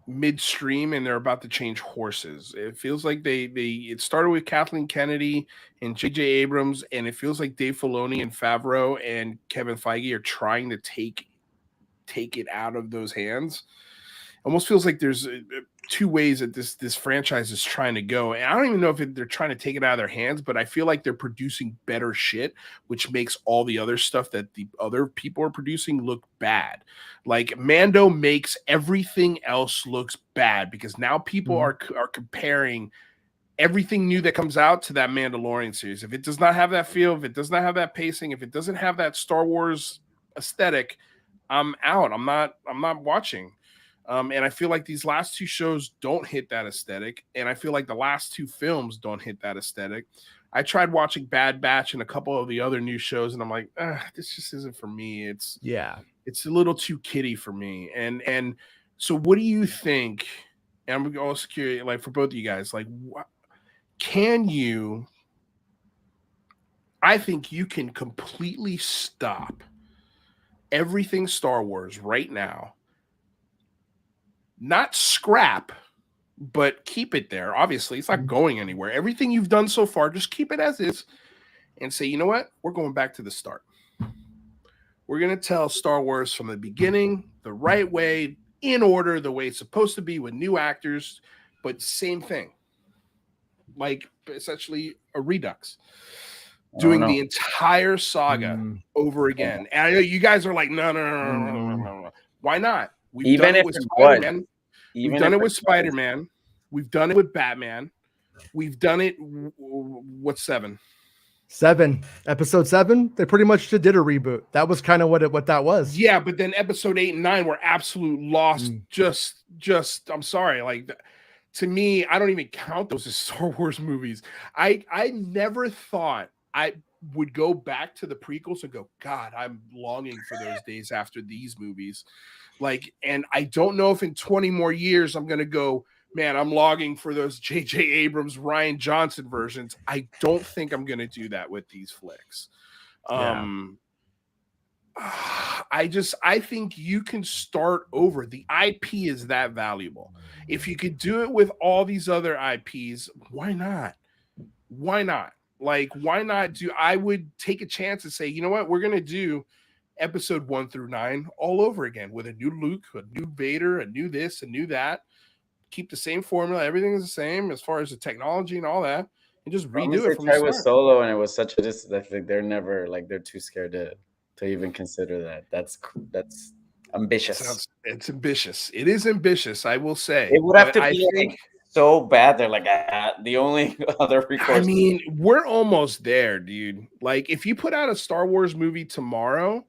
midstream and they're about to change horses. It feels like it started with Kathleen Kennedy and J.J. Abrams, and it feels like Dave Filoni and Favreau and Kevin Feige are trying to take it out of those hands. Almost feels like there's 2 ways that this franchise is trying to go, and I don't even know if they're trying to take it out of their hands, but I feel like they're producing better shit, which makes all the other stuff that the other people are producing look bad. Like Mando makes everything else looks bad because now people are comparing everything new that comes out to that Mandalorian series. If it does not have that feel, if it does not have that pacing, if it doesn't have that Star Wars aesthetic, I'm out. I'm not watching. And I feel like these last 2 shows don't hit that aesthetic. And I feel like the last 2 films don't hit that aesthetic. I tried watching Bad Batch and a couple of the other new shows, and I'm like, this just isn't for me. It's a little too kiddie for me. And so what do you think? And I'm also curious, like for both of you guys, like I think you can completely stop everything Star Wars right now. Not scrap, but keep it there. Obviously, it's not going anywhere. Everything you've done so far, just keep it as is and say, you know what? We're going back to the start. We're going to tell Star Wars from the beginning, the right way, in order, the way it's supposed to be with new actors, but same thing. Like essentially a redux. Doing the entire saga over again. And I know you guys are like, no. Why not? We've done it with Spider-Man. We've done it with Spider-Man. We've done it with Batman. We've done it. What's 7? 7, episode 7. They pretty much did a reboot. That was kind of what that was. Yeah, but then episode 8 and 9 were absolute lost. Just. I'm sorry. Like to me, I don't even count those as Star Wars movies. I never thought I would go back to the prequels and go, God, I'm longing for those days after these movies. Like, and I don't know if in 20 more years I'm going to go, man, I'm logging for those J.J. Abrams, Rian Johnson versions. I don't think I'm going to do that with these flicks. I think you can start over. The IP is that valuable. If you could do it with all these other IPs, why not? Why not? Like, why not I would take a chance and say, you know what, we're gonna do episode 1 through 9 all over again with a new Luke, a new Vader, a new this, a new that. Keep the same formula, everything is the same as far as the technology and all that, and just redo it from the start. With Solo, and it was such a I think they're never like they're too scared to even consider that. That's ambitious. It's ambitious. It is ambitious, I will say. It would have to be like so bad. They're like the only other recourse. I mean, we're almost there, dude. Like, if you put out a Star Wars movie tomorrow,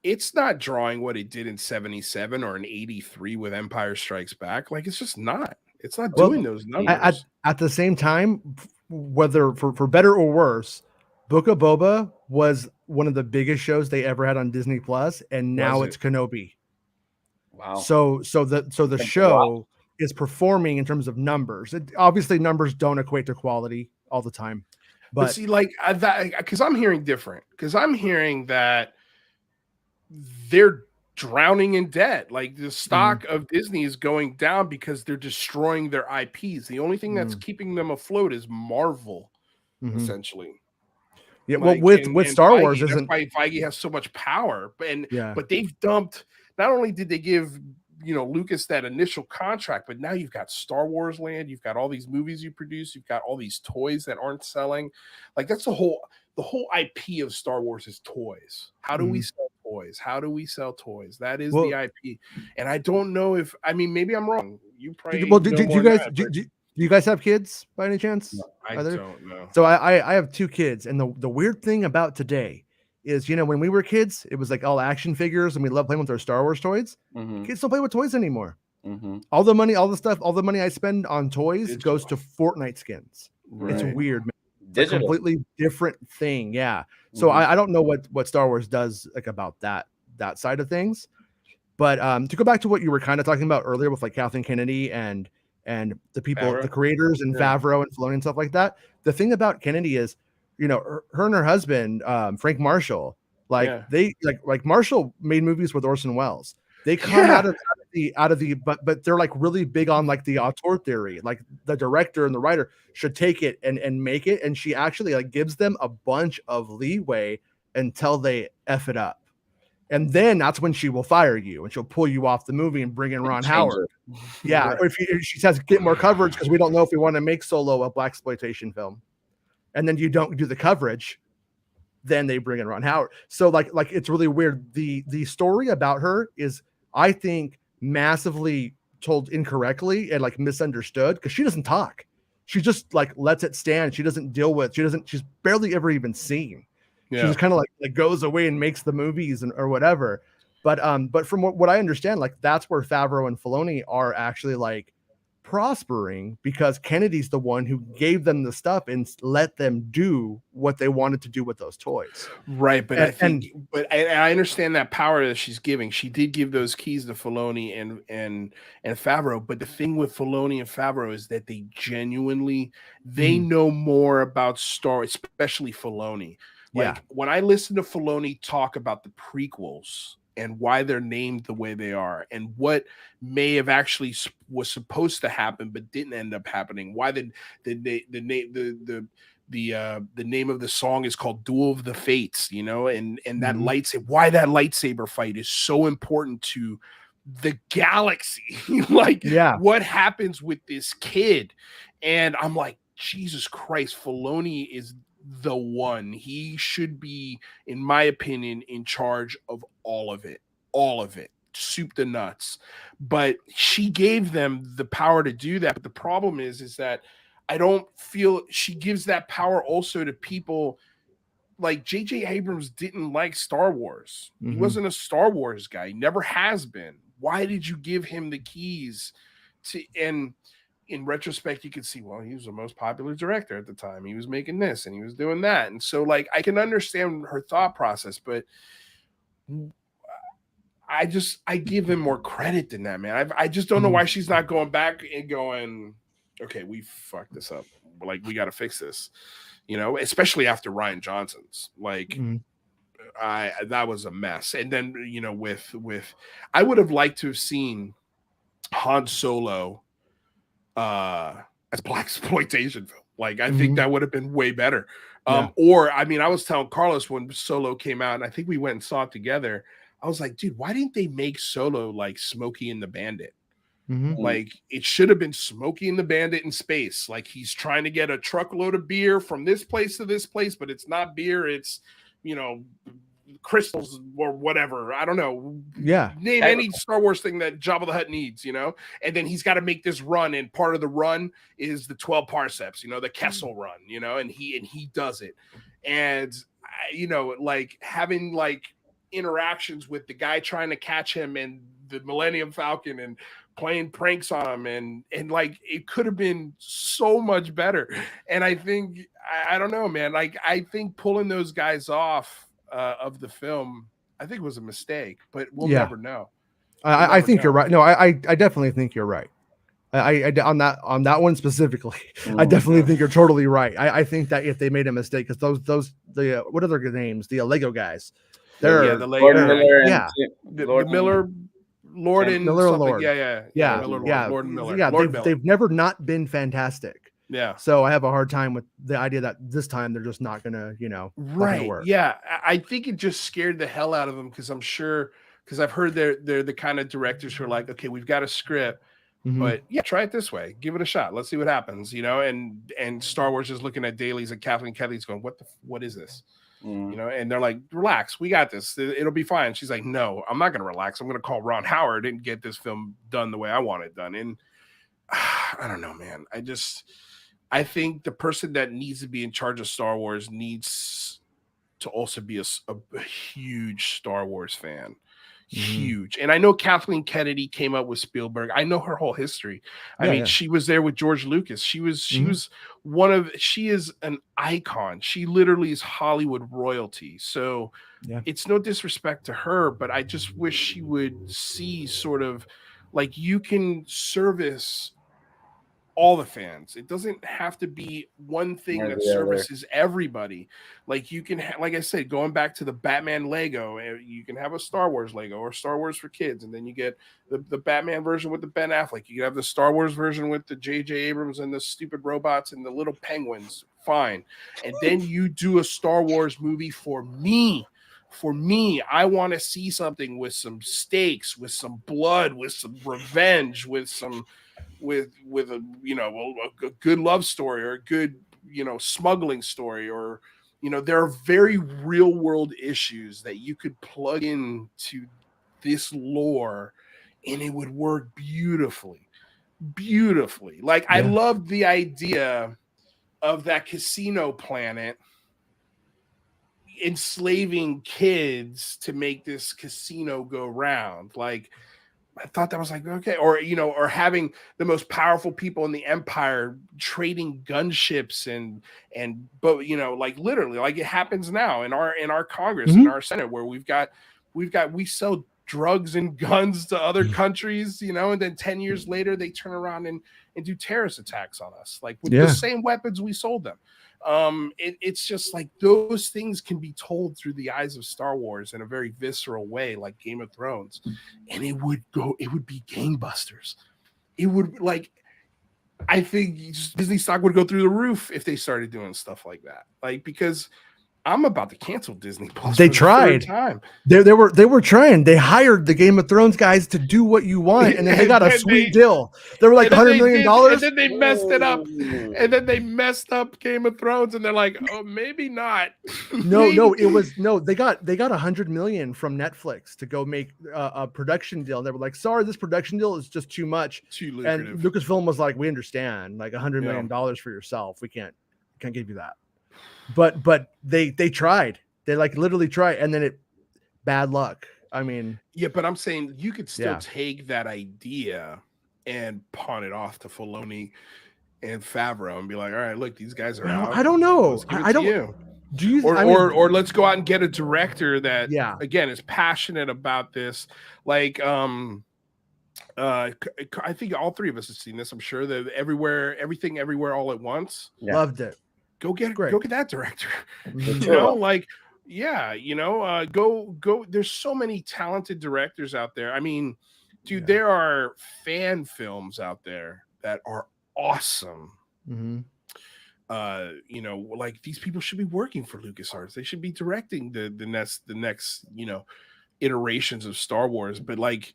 it's not drawing what it did in 77 or in 83 with Empire Strikes Back. Like, it's just not. It's not doing those numbers. At the same time, whether for better or worse, Book of Boba was one of the biggest shows they ever had on Disney Plus, and now it's Kenobi. Wow. So the show is performing in terms of numbers. Obviously, numbers don't equate to quality all the time. But see, like that, because I'm hearing different. Because I'm hearing that they're drowning in debt. Like, the stock of Disney is going down because they're destroying their IPs. The only thing that's keeping them afloat is Marvel, essentially. Yeah, like, well, with Star Feige, Wars, that's isn't why Feige has so much power. But they've dumped. Not only did they give Lucas that initial contract, but now you've got Star Wars land. You've got all these movies you produce. You've got all these toys that aren't selling. Like, that's the whole IP of Star Wars is toys. How do we sell toys? How do we sell toys? That is the IP. And I don't know if, I mean, maybe I'm wrong. You probably do you guys have kids by any chance? No, I don't know. So I have 2 kids, and the weird thing about today is, when we were kids, it was like all action figures, and we loved playing with our Star Wars toys. Kids don't play with toys anymore. All the money, all the money I spend on toys goes to Fortnite skins. Right. It's weird, man. It's a completely different thing. Yeah. So I don't know what Star Wars does like about that side of things. But to go back to what you were kind of talking about earlier with like Kathleen Kennedy and the people, Favreau. The creators and Favreau and Filoni and stuff like that. The thing about Kennedy is, her and her husband, Frank Marshall, they Marshall made movies with Orson Welles. They come out of the but they're like really big on like the auteur theory. Like, the director and the writer should take it and make it. And she actually like gives them a bunch of leeway until they F it up. And then that's when she will fire you and she'll pull you off the movie and bring in Ron Howard. Yeah. Right. Or if she says get more coverage because we don't know if we want to make Solo a blaxploitation film. And then you don't do the coverage, then they bring in Ron Howard. So like it's really weird. The story about her is, I think, massively told incorrectly and like misunderstood, because she doesn't talk. She just like lets it stand. She doesn't deal with. She's barely ever even seen. She just kind of like goes away and makes the movies or whatever. But from what I understand, like that's where Favreau and Filoni are actually like prospering, because Kennedy's the one who gave them the stuff and let them do what they wanted to do with those toys. Right. But I understand that power that she's giving. She did give those keys to Filoni and Favreau. But the thing with Filoni and Favreau is that they genuinely, they know more about Star, especially Filoni. Like when I listen to Filoni talk about the prequels and why they're named the way they are, and what may have actually was supposed to happen but didn't end up happening. Why the name of the song is called "Duel of the Fates," and that lightsaber. Why that lightsaber fight is so important to the galaxy. What happens with this kid? And I'm like, Jesus Christ, Filoni is the one. He should be, in my opinion, in charge of all of it, soup to nuts. But she gave them the power to do that. But the problem is that I don't feel she gives that power also to people like J.J. Abrams didn't like Star Wars. He wasn't a Star Wars guy. He never has been. Why did you give him the keys to? And in retrospect, you could see, well, he was the most popular director at the time. He was making this and he was doing that. And so like, I can understand her thought process, but I give him more credit than that, man. I just don't know why she's not going back and going, okay, we fucked this up. Like, we got to fix this, especially after Rian Johnson's. Like, that was a mess. And then, with I would have liked to have seen Han Solo as blaxploitation film. Like, I think that would have been way better. Yeah. Or, I mean, I was telling Carlos when Solo came out, and I think we went and saw it together. I was like, dude, why didn't they make Solo like Smokey and the Bandit? Like, it should have been Smokey and the Bandit in space. Like, he's trying to get a truckload of beer from this place to this place, but it's not beer. It's, you know, crystals or whatever. I don't know. Yeah. Name any Star Wars thing that Jabba the Hutt needs, you know? And then he's got to make this run, and part of the run is the 12 parsecs, you know, the Kessel run, you know, and he does it. And, you know, like having like interactions with the guy trying to catch him and the Millennium Falcon and playing pranks on him, and like it could have been so much better. And I think I don't know, man, like I think pulling those guys off of the film, I think it was a mistake, but we'll never know. I think you're right. No, I definitely think you're right. I on that one specifically, I definitely think you're totally right. I think that if they made a mistake, because the what are their names? The Lego guys. They're the Lego, Lord Miller. Lord and Miller, something. Lord. Yeah. Lord and Miller. Yeah, Lord they've never not been fantastic. Yeah. So I have a hard time with the idea that this time they're just not gonna, you know, right. Work. Yeah, I think it just scared the hell out of them, because I'm sure, because I've heard they're the kind of directors who are like, okay, we've got a script, but yeah, try it this way, give it a shot, let's see what happens, you know. And Star Wars is looking at dailies, and Kathleen Kelly's going, what is this? You know, and they're like, relax, we got this, it'll be fine. She's like, no, I'm not gonna relax, I'm gonna call Ron Howard and get this film done the way I want it done. And I don't know, man, I think the person that needs to be in charge of Star Wars needs to also be a huge Star Wars fan. Huge. And I know Kathleen Kennedy came up with Spielberg. I know her whole history. I mean, she was there with George Lucas. She was she is an icon. She literally is Hollywood royalty. So it's no disrespect to her, but I just wish she would see sort of like, you can service all the fans. It doesn't have to be one thing that services everybody. Like, you can like I said, going back to the Batman Lego, you can have a Star Wars Lego or Star Wars for kids, and then you get the Batman version with the Ben Affleck. You can have the Star Wars version with the J.J. Abrams and the stupid robots and the little penguins. Fine. And then you do a Star Wars movie for me. For me, I want to see something with some stakes, with some blood, with some revenge, with some with a, you know, a good love story, or a good, you know, smuggling story, or, you know, there are very real world issues that you could plug into this lore and it would work beautifully. Like, I loved the idea of that casino planet enslaving kids to make this casino go round. Like, I thought that was like, okay. Or, you know, or having the most powerful people in the empire trading gunships but, you know, like literally, like it happens now in our Congress, in our Senate, where we sell drugs and guns to other countries, you know, and then 10 years later they turn around and do terrorist attacks on us, like with the same weapons we sold them. It's just like, those things can be told through the eyes of Star Wars in a very visceral way, like Game of Thrones, and it would be gangbusters. It would, like, I think Disney stock would go through the roof if they started doing stuff like that. Like, because I'm about to cancel Disney Plus. They tried. They were trying. They hired the Game of Thrones guys to do what you want, and then they got a sweet deal. They were like $100 million, and then they messed it up. And then they messed up Game of Thrones, and they're like, "Oh, maybe not." No, it was no. They got $100 million from Netflix to go make a production deal. And they were like, "Sorry, this production deal is just too much." Too lucrative. And Lucasfilm was like, "We understand. Like $100 million for yourself. We can't give you that." But they tried. They like literally tried, and then bad luck. I mean, yeah, but I'm saying you could still take that idea and pawn it off to Filoni and Favreau and be like, all right, look, these guys are out. I don't know. I don't. Do you? Or let's go out and get a director that again is passionate about this. Like I think all three of us have seen this. I'm sure that Everything Everywhere All at Once. Loved it. Go get that director. You know, like, go. There's so many talented directors out there. I mean, dude, there are fan films out there that are awesome. you know, like these people should be working for LucasArts. They should be directing the next, you know, iterations of Star Wars. But like,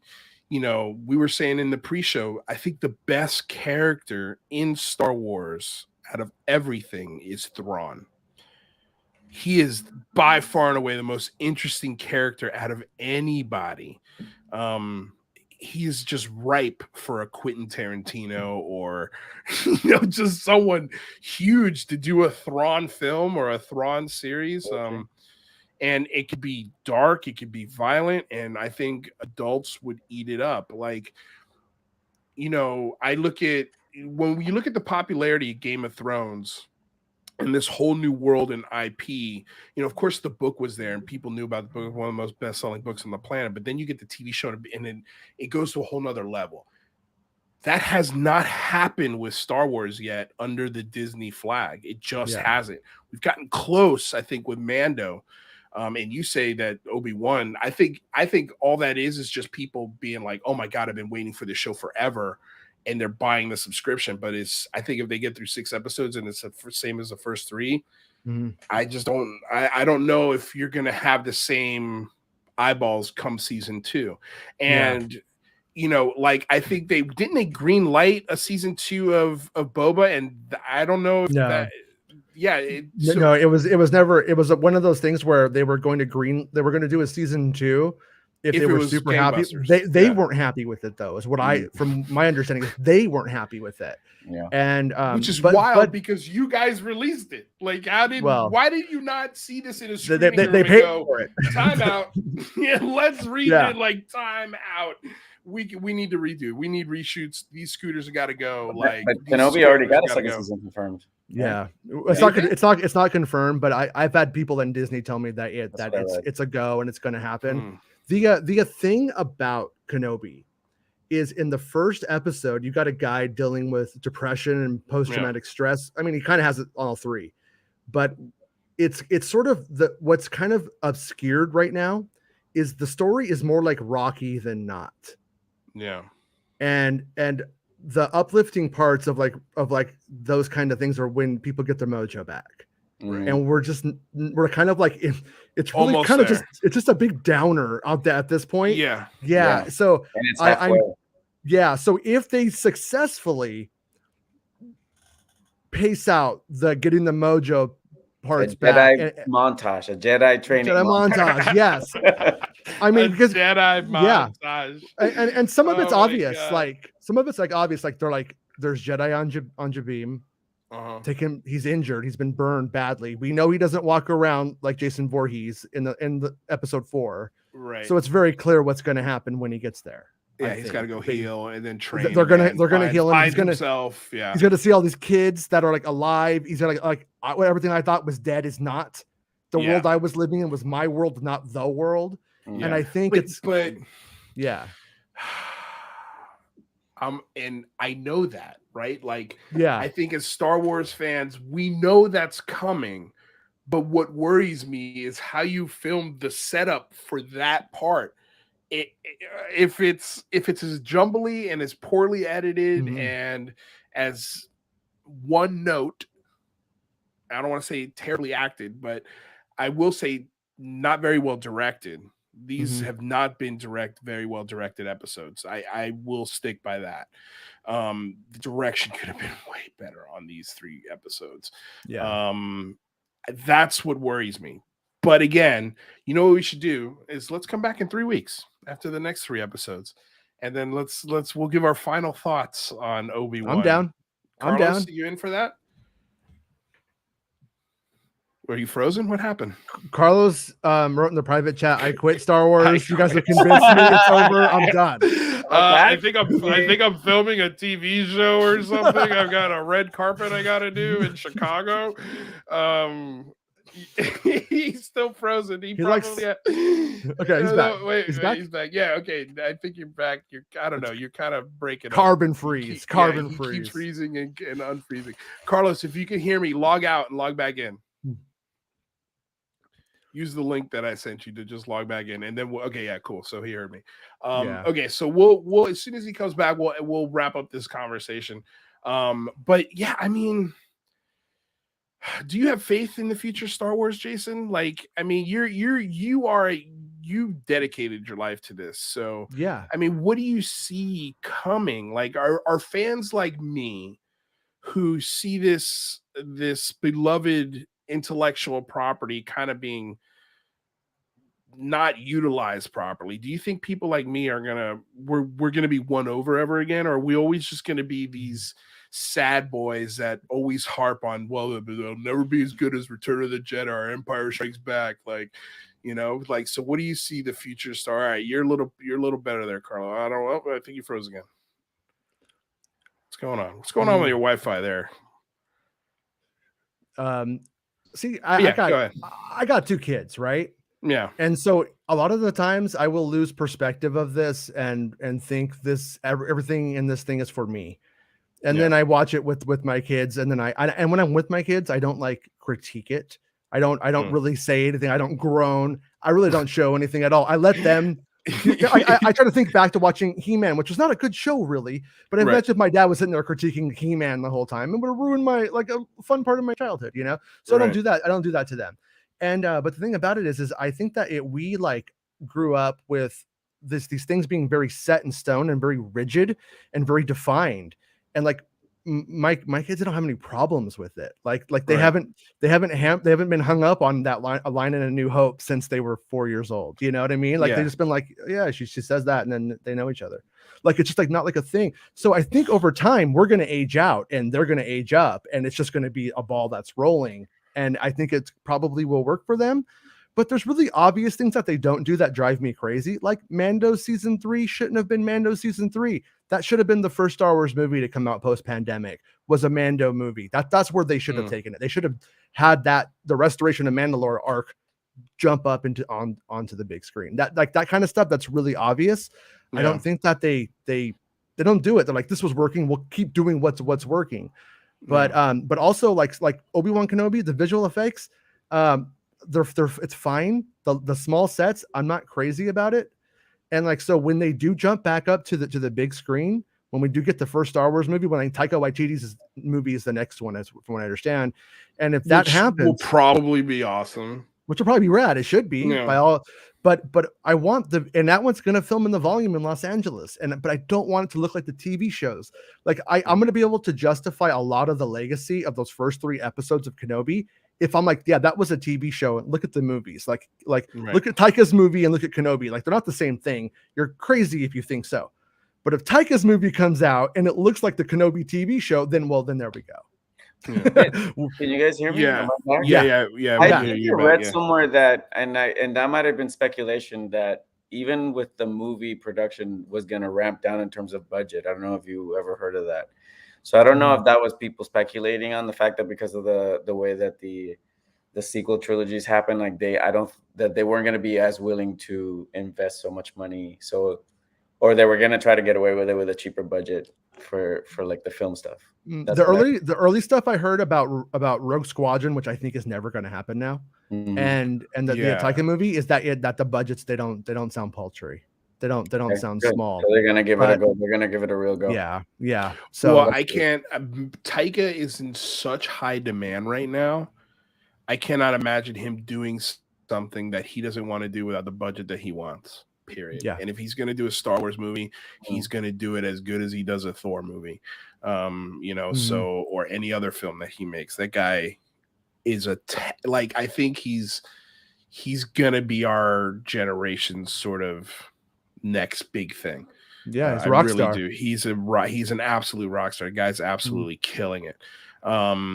you know, we were saying in the pre-show, I think the best character in Star Wars out of everything is Thrawn. He is by far and away the most interesting character out of anybody. He is just ripe for a Quentin Tarantino or, you know, just someone huge to do a Thrawn film or a Thrawn series. And it could be dark, it could be violent, and I think adults would eat it up. Like, you know, when you look at the popularity of Game of Thrones and this whole new world and IP, you know, of course the book was there and people knew about the book, one of the most best-selling books on the planet, but then you get the TV show and then it goes to a whole nother level. That has not happened with Star Wars yet under the Disney flag. It just hasn't. We've gotten close, I think, with Mando. And you say that Obi-Wan, I think all that is just people being like, oh my God, I've been waiting for this show forever. And they're buying the subscription. But I think if they get through 6 episodes and it's the same as the first 3, I don't know if you're going to have the same eyeballs come season 2. And, you know, like, I think they green light a season 2 of Boba. And I don't know if that. Yeah, it was never. It was one of those things where they were going to do a season 2 if they were super happy. They weren't happy with it though. Is what from my understanding is they weren't happy with it. Yeah, and which is wild because you guys released it. Like, why did you not see this in a screening? They paid for it. Time out. Yeah, let's read it. Like, time out. We need to redo. We need reshoots. These scooters have got to go. Like, but Kenobi already got a second season confirmed. Yeah, it's not confirmed, but I've had people in Disney tell me that it's a go and it's going to happen. The thing about Kenobi is in the first episode, you got a guy dealing with depression and post-traumatic stress. I mean, he kind of has it all 3, but it's sort of what's kind of obscured right now is the story is more like Rocky than not. Yeah, and the uplifting parts of those kind of things are when people get their mojo back. Right. And we're kind of like it's really almost kind there. It's just a big downer at this point. Yeah. So so if they successfully pace out getting the mojo parts a Jedi montage, a Jedi training montage. Yes. I mean, because Jedi montage. And some of it's obvious. Like some of it's like obvious. Like they're like, there's Jedi on Jabim. Take him. He's injured. He's been burned badly. We know he doesn't walk around like Jason Voorhees in the episode 4. Right. So it's very clear what's going to happen when he gets there. Yeah, he's got to go heal and then train. They're gonna heal him. He's gonna himself. Yeah. He's gonna see all these kids that are like alive. He's gonna like everything I thought was dead is not. The world I was living in was my world, not the world. Yeah. And I think and I know that, right? Like, I think as Star Wars fans, we know that's coming. But what worries me is how you filmed the setup for that part. If it's as jumbly and as poorly edited and as one note, I don't want to say terribly acted, but I will say not very well directed. These have not been very well directed episodes. I will stick by that. The direction could have been way better on these 3 episodes. Yeah. That's what worries me. But again, you know what we should do is let's come back in 3 weeks after the next 3 episodes. And then we'll give our final thoughts on Obi-Wan. I'm down. Carlos, I'm down. Are you in for that? Were you frozen? What happened? Carlos wrote in the private chat, I quit Star Wars. You guys have convinced me it's over. I'm done. I think I'm filming a TV show or something. I've got a red carpet I got to do in Chicago. He's still frozen. Okay, he's back. He's back. Yeah, okay. I think you're back. I don't know. You're kind of breaking carbon up. freeze. Keeps freezing and unfreezing. Carlos, if you can hear me, log out and log back in. Use the link that I sent you to just log back in, and then cool. So he heard me. Okay, so we'll as soon as he comes back, we'll wrap up this conversation. But yeah, I mean, Do you have faith in the future Star Wars, Jason? Like, I mean, you dedicated your life to this. So, Yeah. I mean, what do you see coming? Like, are fans like me who see this beloved intellectual property kind of being not utilized properly? Do you think people like me are we're gonna be won over ever again, or are we always just gonna be these sad boys that always harp on, well, they'll never be as good as Return of the Jedi or Empire Strikes Back? Like, like, so what do you see the future Star? All right, you're a little better there, Carlo. I don't know. I think you froze again. What's going on? What's going on with your Wi-Fi there? See, Go ahead. I got 2 kids, right? Yeah. And so a lot of the times I will lose perspective of this and think everything in this thing is for me. And then I watch it with my kids, and then and when I'm with my kids, I don't like critique it. I don't really say anything. I don't groan. I really don't show anything at all. I let them. I try to think back to watching He-Man, which was not a good show, really. But I bet if my dad was sitting there critiquing He-Man the whole time, it would have ruined a fun part of my childhood, So I don't do that. I don't do that to them. And but the thing about it is I think that we like grew up with these things being very set in stone and very rigid and very defined. And like my kids don't have any problems with it. Like they haven't been hung up on that line in A New Hope since they were 4 years old. You know what I mean? Like they just been like, yeah, she says that, and then they know each other. Like it's just like not like a thing. So I think over time we're gonna age out and they're gonna age up, and it's just gonna be a ball that's rolling. And I think it probably will work for them. But there's really obvious things that they don't do that drive me crazy. Like Mando season 3 shouldn't have been Mando season 3. That should have been the first Star Wars movie to come out post-pandemic, was a Mando movie. That's where they should have taken it. They should have had the Restoration of Mandalore arc jump up onto the big screen. That kind of stuff that's really obvious. I don't think that they don't do it. They're like, this was working, we'll keep doing what's working. But also like Obi-Wan Kenobi, the visual effects, they're it's fine. The small sets, I'm not crazy about it. And like, so when they do jump back up to the big screen, when we do get the first Star Wars movie, when Taika Waititi's movie is the next one, as from what I understand, and if that happens, will probably be awesome. Which will probably be rad. It should be by all. But I want and that one's gonna film in the volume in Los Angeles, but I don't want it to look like the TV shows. Like I'm gonna be able to justify a lot of the legacy of those first 3 episodes of Kenobi if I'm like, yeah, that was a TV show, and look at the movies. Like look at Taika's movie and look at Kenobi. Like they're not the same thing. You're crazy if you think so. But if Taika's movie comes out and it looks like the Kenobi TV show, then there we go. Yeah. Can you guys hear me? Yeah. I read somewhere that, and that might have been speculation, that even with the movie production was going to ramp down in terms of budget. I don't know if you ever heard of that. So I don't know if that was people speculating on the fact that because of the way that the sequel trilogies happen, like that they weren't going to be as willing to invest so much money. So, or they were going to try to get away with it with a cheaper budget for like the film stuff. The early stuff I heard about Rogue Squadron, which I think is never going to happen now, and the Taika movie, is that the budgets they don't sound paltry. They don't sound small. So they're gonna give it a go. They're gonna give it a real go. Yeah. So I can't. Taika is in such high demand right now. I cannot imagine him doing something that he doesn't want to do without the budget that he wants. Period. Yeah. And if he's going to do a Star Wars movie, he's going to do it as good as he does a Thor movie. So, or any other film that he makes. That guy is I think he's going to be our generation's sort of next big thing. Yeah, he's a rock star. Do. He's an absolute rock star. The guy's absolutely killing it. But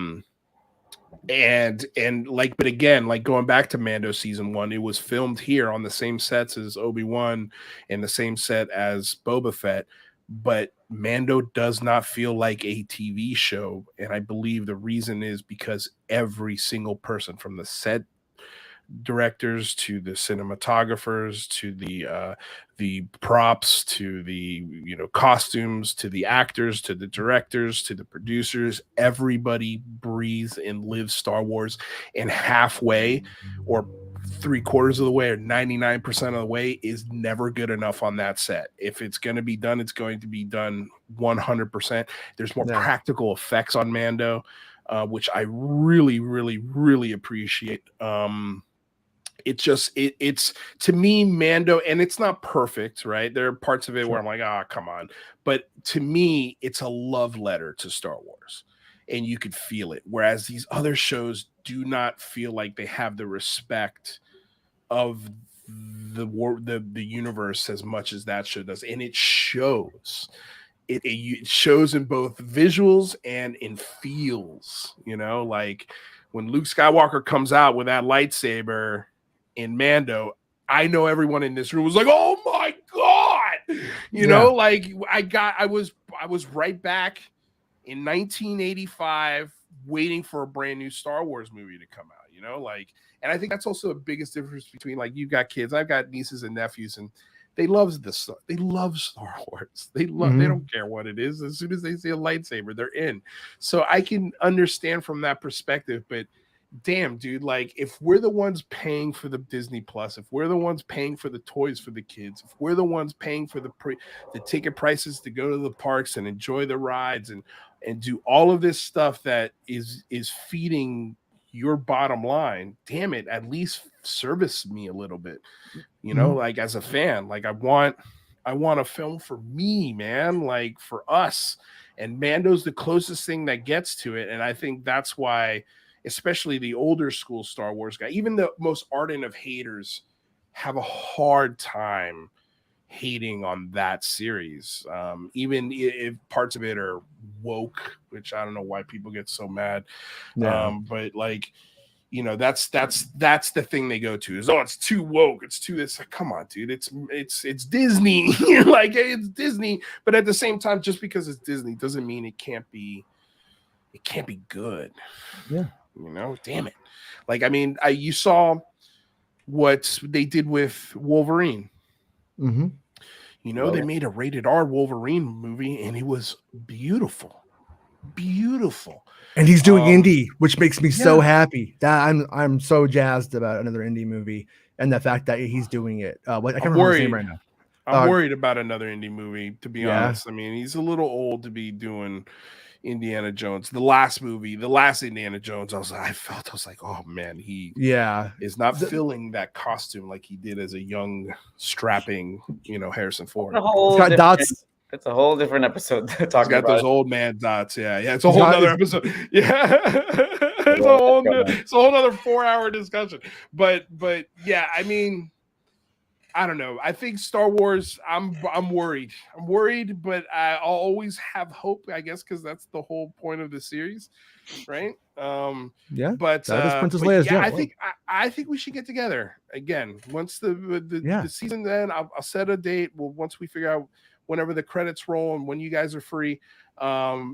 again, like going back to Mando season 1, it was filmed here on the same sets as Obi-Wan and the same set as Boba Fett, but Mando does not feel like a TV show. And I believe the reason is because every single person, from the set directors to the cinematographers to the props to the costumes to the actors to the directors to the producers, everybody breathes and lives Star Wars, and halfway or 3/4 of the way or 99% of the way is never good enough on that set. If it's going to be done, it's going to be done 100%. There's more practical effects on Mando. which I really, really, really appreciate. It's to me, Mando, and it's not perfect, right? There are parts of it where I'm like, come on. But to me, it's a love letter to Star Wars, and you could feel it. Whereas these other shows do not feel like they have the respect of the universe as much as that show does, and it shows. It shows in both visuals and in feels. Like when Luke Skywalker comes out with that lightsaber in Mando, I know everyone in this room was like, "Oh my god!" Like I was right back in 1985, waiting for a brand new Star Wars movie to come out. And I think that's also the biggest difference between, like, you've got kids, I've got nieces and nephews, and they love this. They love Star Wars. They don't care what it is. As soon as they see a lightsaber, they're in. So I can understand from that perspective, but damn, dude, like, if we're the ones paying for the Disney Plus, if we're the ones paying for the toys for the kids, if we're the ones paying for the ticket prices to go to the parks and enjoy the rides and do all of this stuff that is feeding your bottom line, damn it, at least service me a little bit, like, as a fan. Like, I want a film for me, man, like, for us. And Mando's the closest thing that gets to it. And I think that's why, especially the older school Star Wars guy, even the most ardent of haters, have a hard time hating on that series, even if parts of it are woke, which I don't know why people get so mad. But, like, that's the thing they go to is, it's too woke, it's too this. Like, come on, dude, it's Disney. Like, it's Disney, but at the same time, just because it's Disney doesn't mean it can't be good. Damn it. Like, I mean, you saw what they did with Wolverine. They made a rated R Wolverine movie, and it was beautiful. And he's doing indie, which makes me so happy. That I'm so jazzed about another indie movie, and the fact that he's doing it. I can't remember his name right now. I'm worried about another indie movie, to be honest. I mean, he's a little old to be doing Indiana Jones. The last Indiana Jones, I was like, oh man, he is not filling that costume like he did as a young, strapping, Harrison Ford. He's got dots. It's a whole different episode. He's got those old man dots. Yeah. It's a whole other episode. Yeah. It's a whole other 4-hour discussion. But yeah, I mean, I don't know. I think Star Wars, I'm worried. But I'll always have hope, I guess, because that's the whole point of the series, right? But I think we should get together again once the season. Then I'll set a date. Well, once we figure out whenever the credits roll and when you guys are free,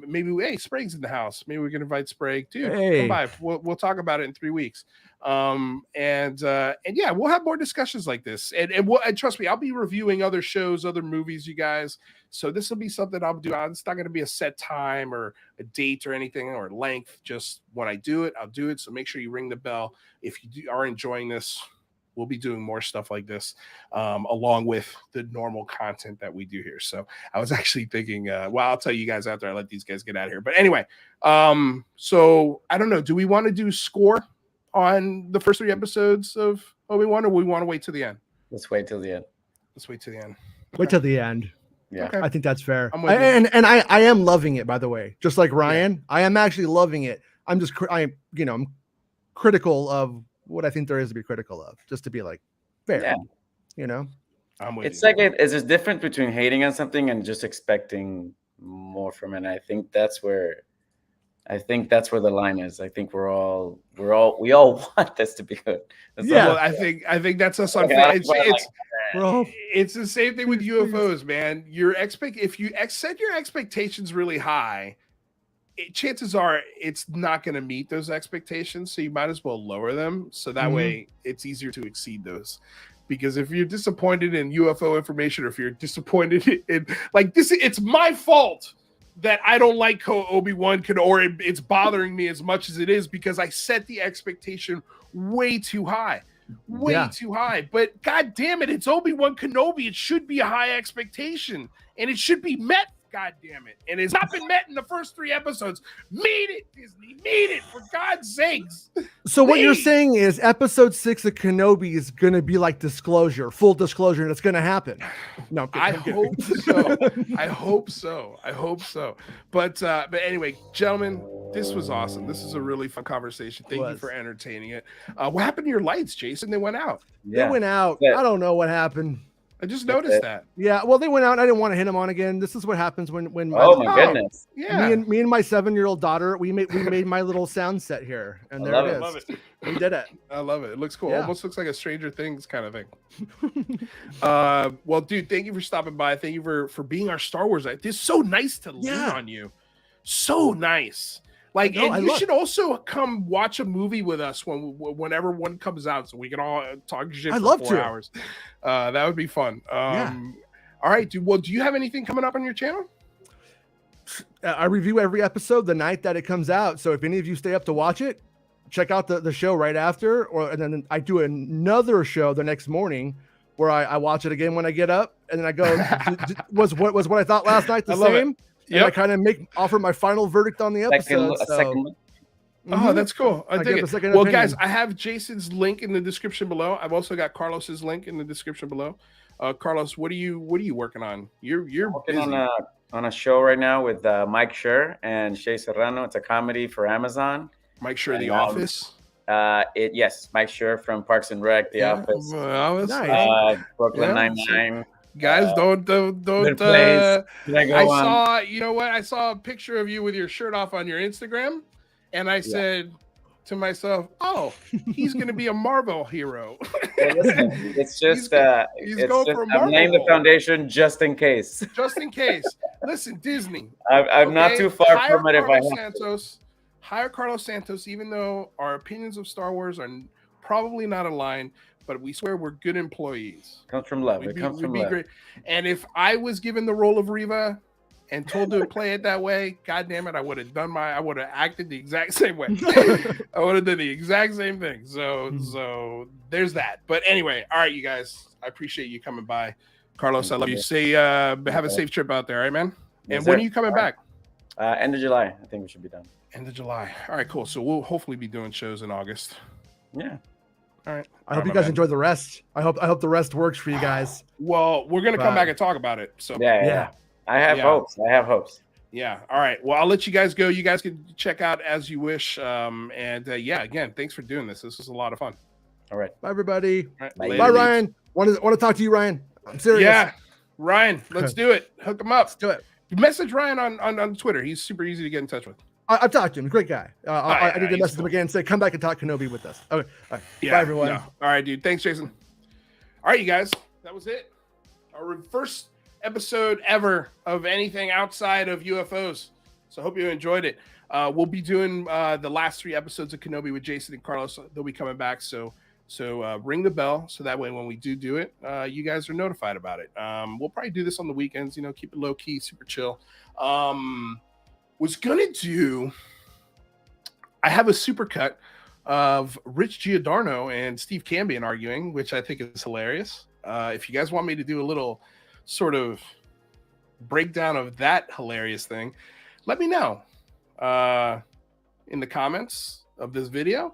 maybe Sprague's in the house. Maybe we can invite Sprague too. Come by. We'll talk about it in 3 weeks. And yeah, we'll have more discussions like this. And trust me, I'll be reviewing other shows, other movies, you guys. So this will be something I'll do. It's not going to be a set time or a date or anything or length. Just when I do it, I'll do it. So make sure you ring the bell if you are enjoying this. We'll be doing more stuff like this, along with the normal content that we do here. So I was actually thinking, I'll tell you guys after I let these guys get out of here. But anyway, so I don't know. Do we want to do score on the first 3 episodes of Obi-Wan, or we want to wait till the end? Let's wait till the end. Wait till the end. Yeah, okay. I think that's fair. I am loving it, by the way. Just like Ryan, I am actually loving it. I'm critical of what I think there is to be critical of, just to be like fair. It's like it's a difference between hating on something and just expecting more from it. And I think that's where the line is. I think we all want this to be good. Well, I think that's us on. It's the same thing with UFOs, man. If you set your expectations really high, chances are it's not going to meet those expectations. So you might as well lower them. So that way it's easier to exceed those. Because if you're disappointed in UFO information, or if you're disappointed in like this, it's my fault that I don't like Obi-Wan Kenobi, or it's bothering me as much as it is because I set the expectation way too high. Too high. But god damn it, it's Obi-Wan Kenobi. It should be a high expectation and it should be met. God damn it. And it's not been met in the first 3 episodes. Meet it, Disney. Meet it, for God's sakes. So what you're saying is episode 6 of Kenobi is going to be like disclosure, full disclosure, and it's going to happen. No, I hope so. I hope so. I hope so. But anyway, gentlemen, this was awesome. This is a really fun conversation. Thank you for entertaining it. What happened to your lights, Jason? They went out. Yeah. They went out. I don't know what happened. I just noticed that. Yeah, well, they went out. And I didn't want to hit them on again. This is what happens when my goodness. Yeah. Me and my 7-year-old daughter, we made my little sound set here, and there it is. Love it. We did it. I love it. It looks cool. Yeah. Almost looks like a Stranger Things kind of thing. Well, dude, thank you for stopping by. Thank you for being our Star Wars. It's so nice to lean on you. So nice. Like, and you should also come watch a movie with us whenever one comes out, so we can all talk shit for 4 hours. That would be fun. All right, dude. Well, do you have anything coming up on your channel? I review every episode the night that it comes out. So if any of you stay up to watch it, check out the show right after, and then I do another show the next morning where I watch it again when I get up, and then I go, was what I thought last night the same? Yeah, I kind of offer my final verdict on the episode. Oh, that's cool. I think it. Well, opinion. Guys, I have Jason's link in the description below. I've also got Carlos's link in the description below. Carlos, what are you working on? You're working on a show right now with Mike Schur and Shea Serrano. It's a comedy for Amazon. Mike Schur, The Office. Yes, Mike Schur from Parks and Rec, The Office. Nice. Brooklyn Nine-Nine. Guys, don't. I saw, you know what? I saw a picture of you with your shirt off on your Instagram, and I said to myself, "Oh, he's going to be a Marvel hero." Well, listen, it's just he's going for a Marvel. I've named the foundation just in case. Just in case. Listen, Disney. I'm not too far from it. If I hire Carlos Santos, even though our opinions of Star Wars are probably not aligned. But we swear we're good employees. Comes from love. It comes from love. Great. And if I was given the role of Riva and told to play it that way, God damn it, I would have acted the exact same way. I would have done the exact same thing. So there's that. But anyway, all right, you guys, I appreciate you coming by. Carlos, I love you. Say have a safe trip out there, all right, man? And when are you coming back? End of July. I think we should be done. End of July. All right, cool. So we'll hopefully be doing shows in August. Yeah. All right. I hope you guys enjoy the rest. I hope the rest works for you guys. Well, we're gonna come back and talk about it. So yeah. I have hopes. Yeah. All right. Well, I'll let you guys go. You guys can check out as you wish. Again, thanks for doing this. This was a lot of fun. All right. Bye, everybody. All right. Bye, Ryan. Want to talk to you, Ryan? I'm serious. Yeah, Ryan. Let's do it. Hook him up. Let's do it. Message Ryan on Twitter. He's super easy to get in touch with. I've talked to him. Great guy. I need to message him again and say, come back and talk Kenobi with us. Okay. All right. Yeah, bye, everyone. All right, dude. Thanks, Jason. All right, you guys. That was it. Our first episode ever of anything outside of UFOs. So I hope you enjoyed it. We'll be doing the last 3 episodes of Kenobi with Jason and Carlos. They'll be coming back. So ring the bell so that way when we do it, you guys are notified about it. We'll probably do this on the weekends, keep it low key, super chill. I have a supercut of Rich Giordano and Steve Cambion arguing, which I think is hilarious. If you guys want me to do a little sort of breakdown of that hilarious thing, let me know in the comments of this video,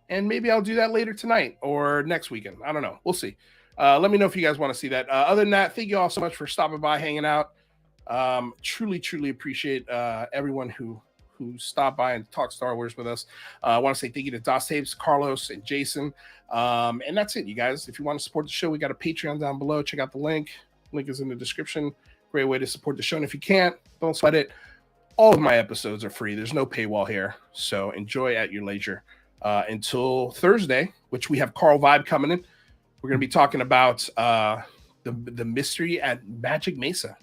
and maybe I'll do that later tonight or next weekend. I don't know. We'll see. Let me know if you guys want to see that. Other than that, thank you all so much for stopping by, hanging out. Truly appreciate everyone who stopped by and talked Star Wars with us. I want to say thank you to Das Tapes, Carlos, and Jason. And that's it, you guys. If you want to support the show, we got a Patreon down below. Check out the link. Link is in the description. Great way to support the show. And if you can't, don't sweat it. All of my episodes are free. There's no paywall here. So enjoy at your leisure. Until Thursday, which we have Carl Vibe coming in. We're going to be talking about the mystery at Magic Mesa.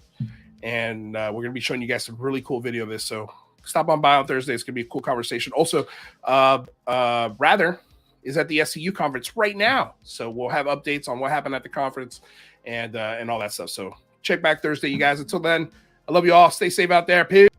And we're going to be showing you guys some really cool video of this. So stop on by on Thursday. It's going to be a cool conversation. Also, Rather is at the SCU conference right now. So we'll have updates on what happened at the conference and all that stuff. So check back Thursday, you guys. Until then, I love you all. Stay safe out there. Peace.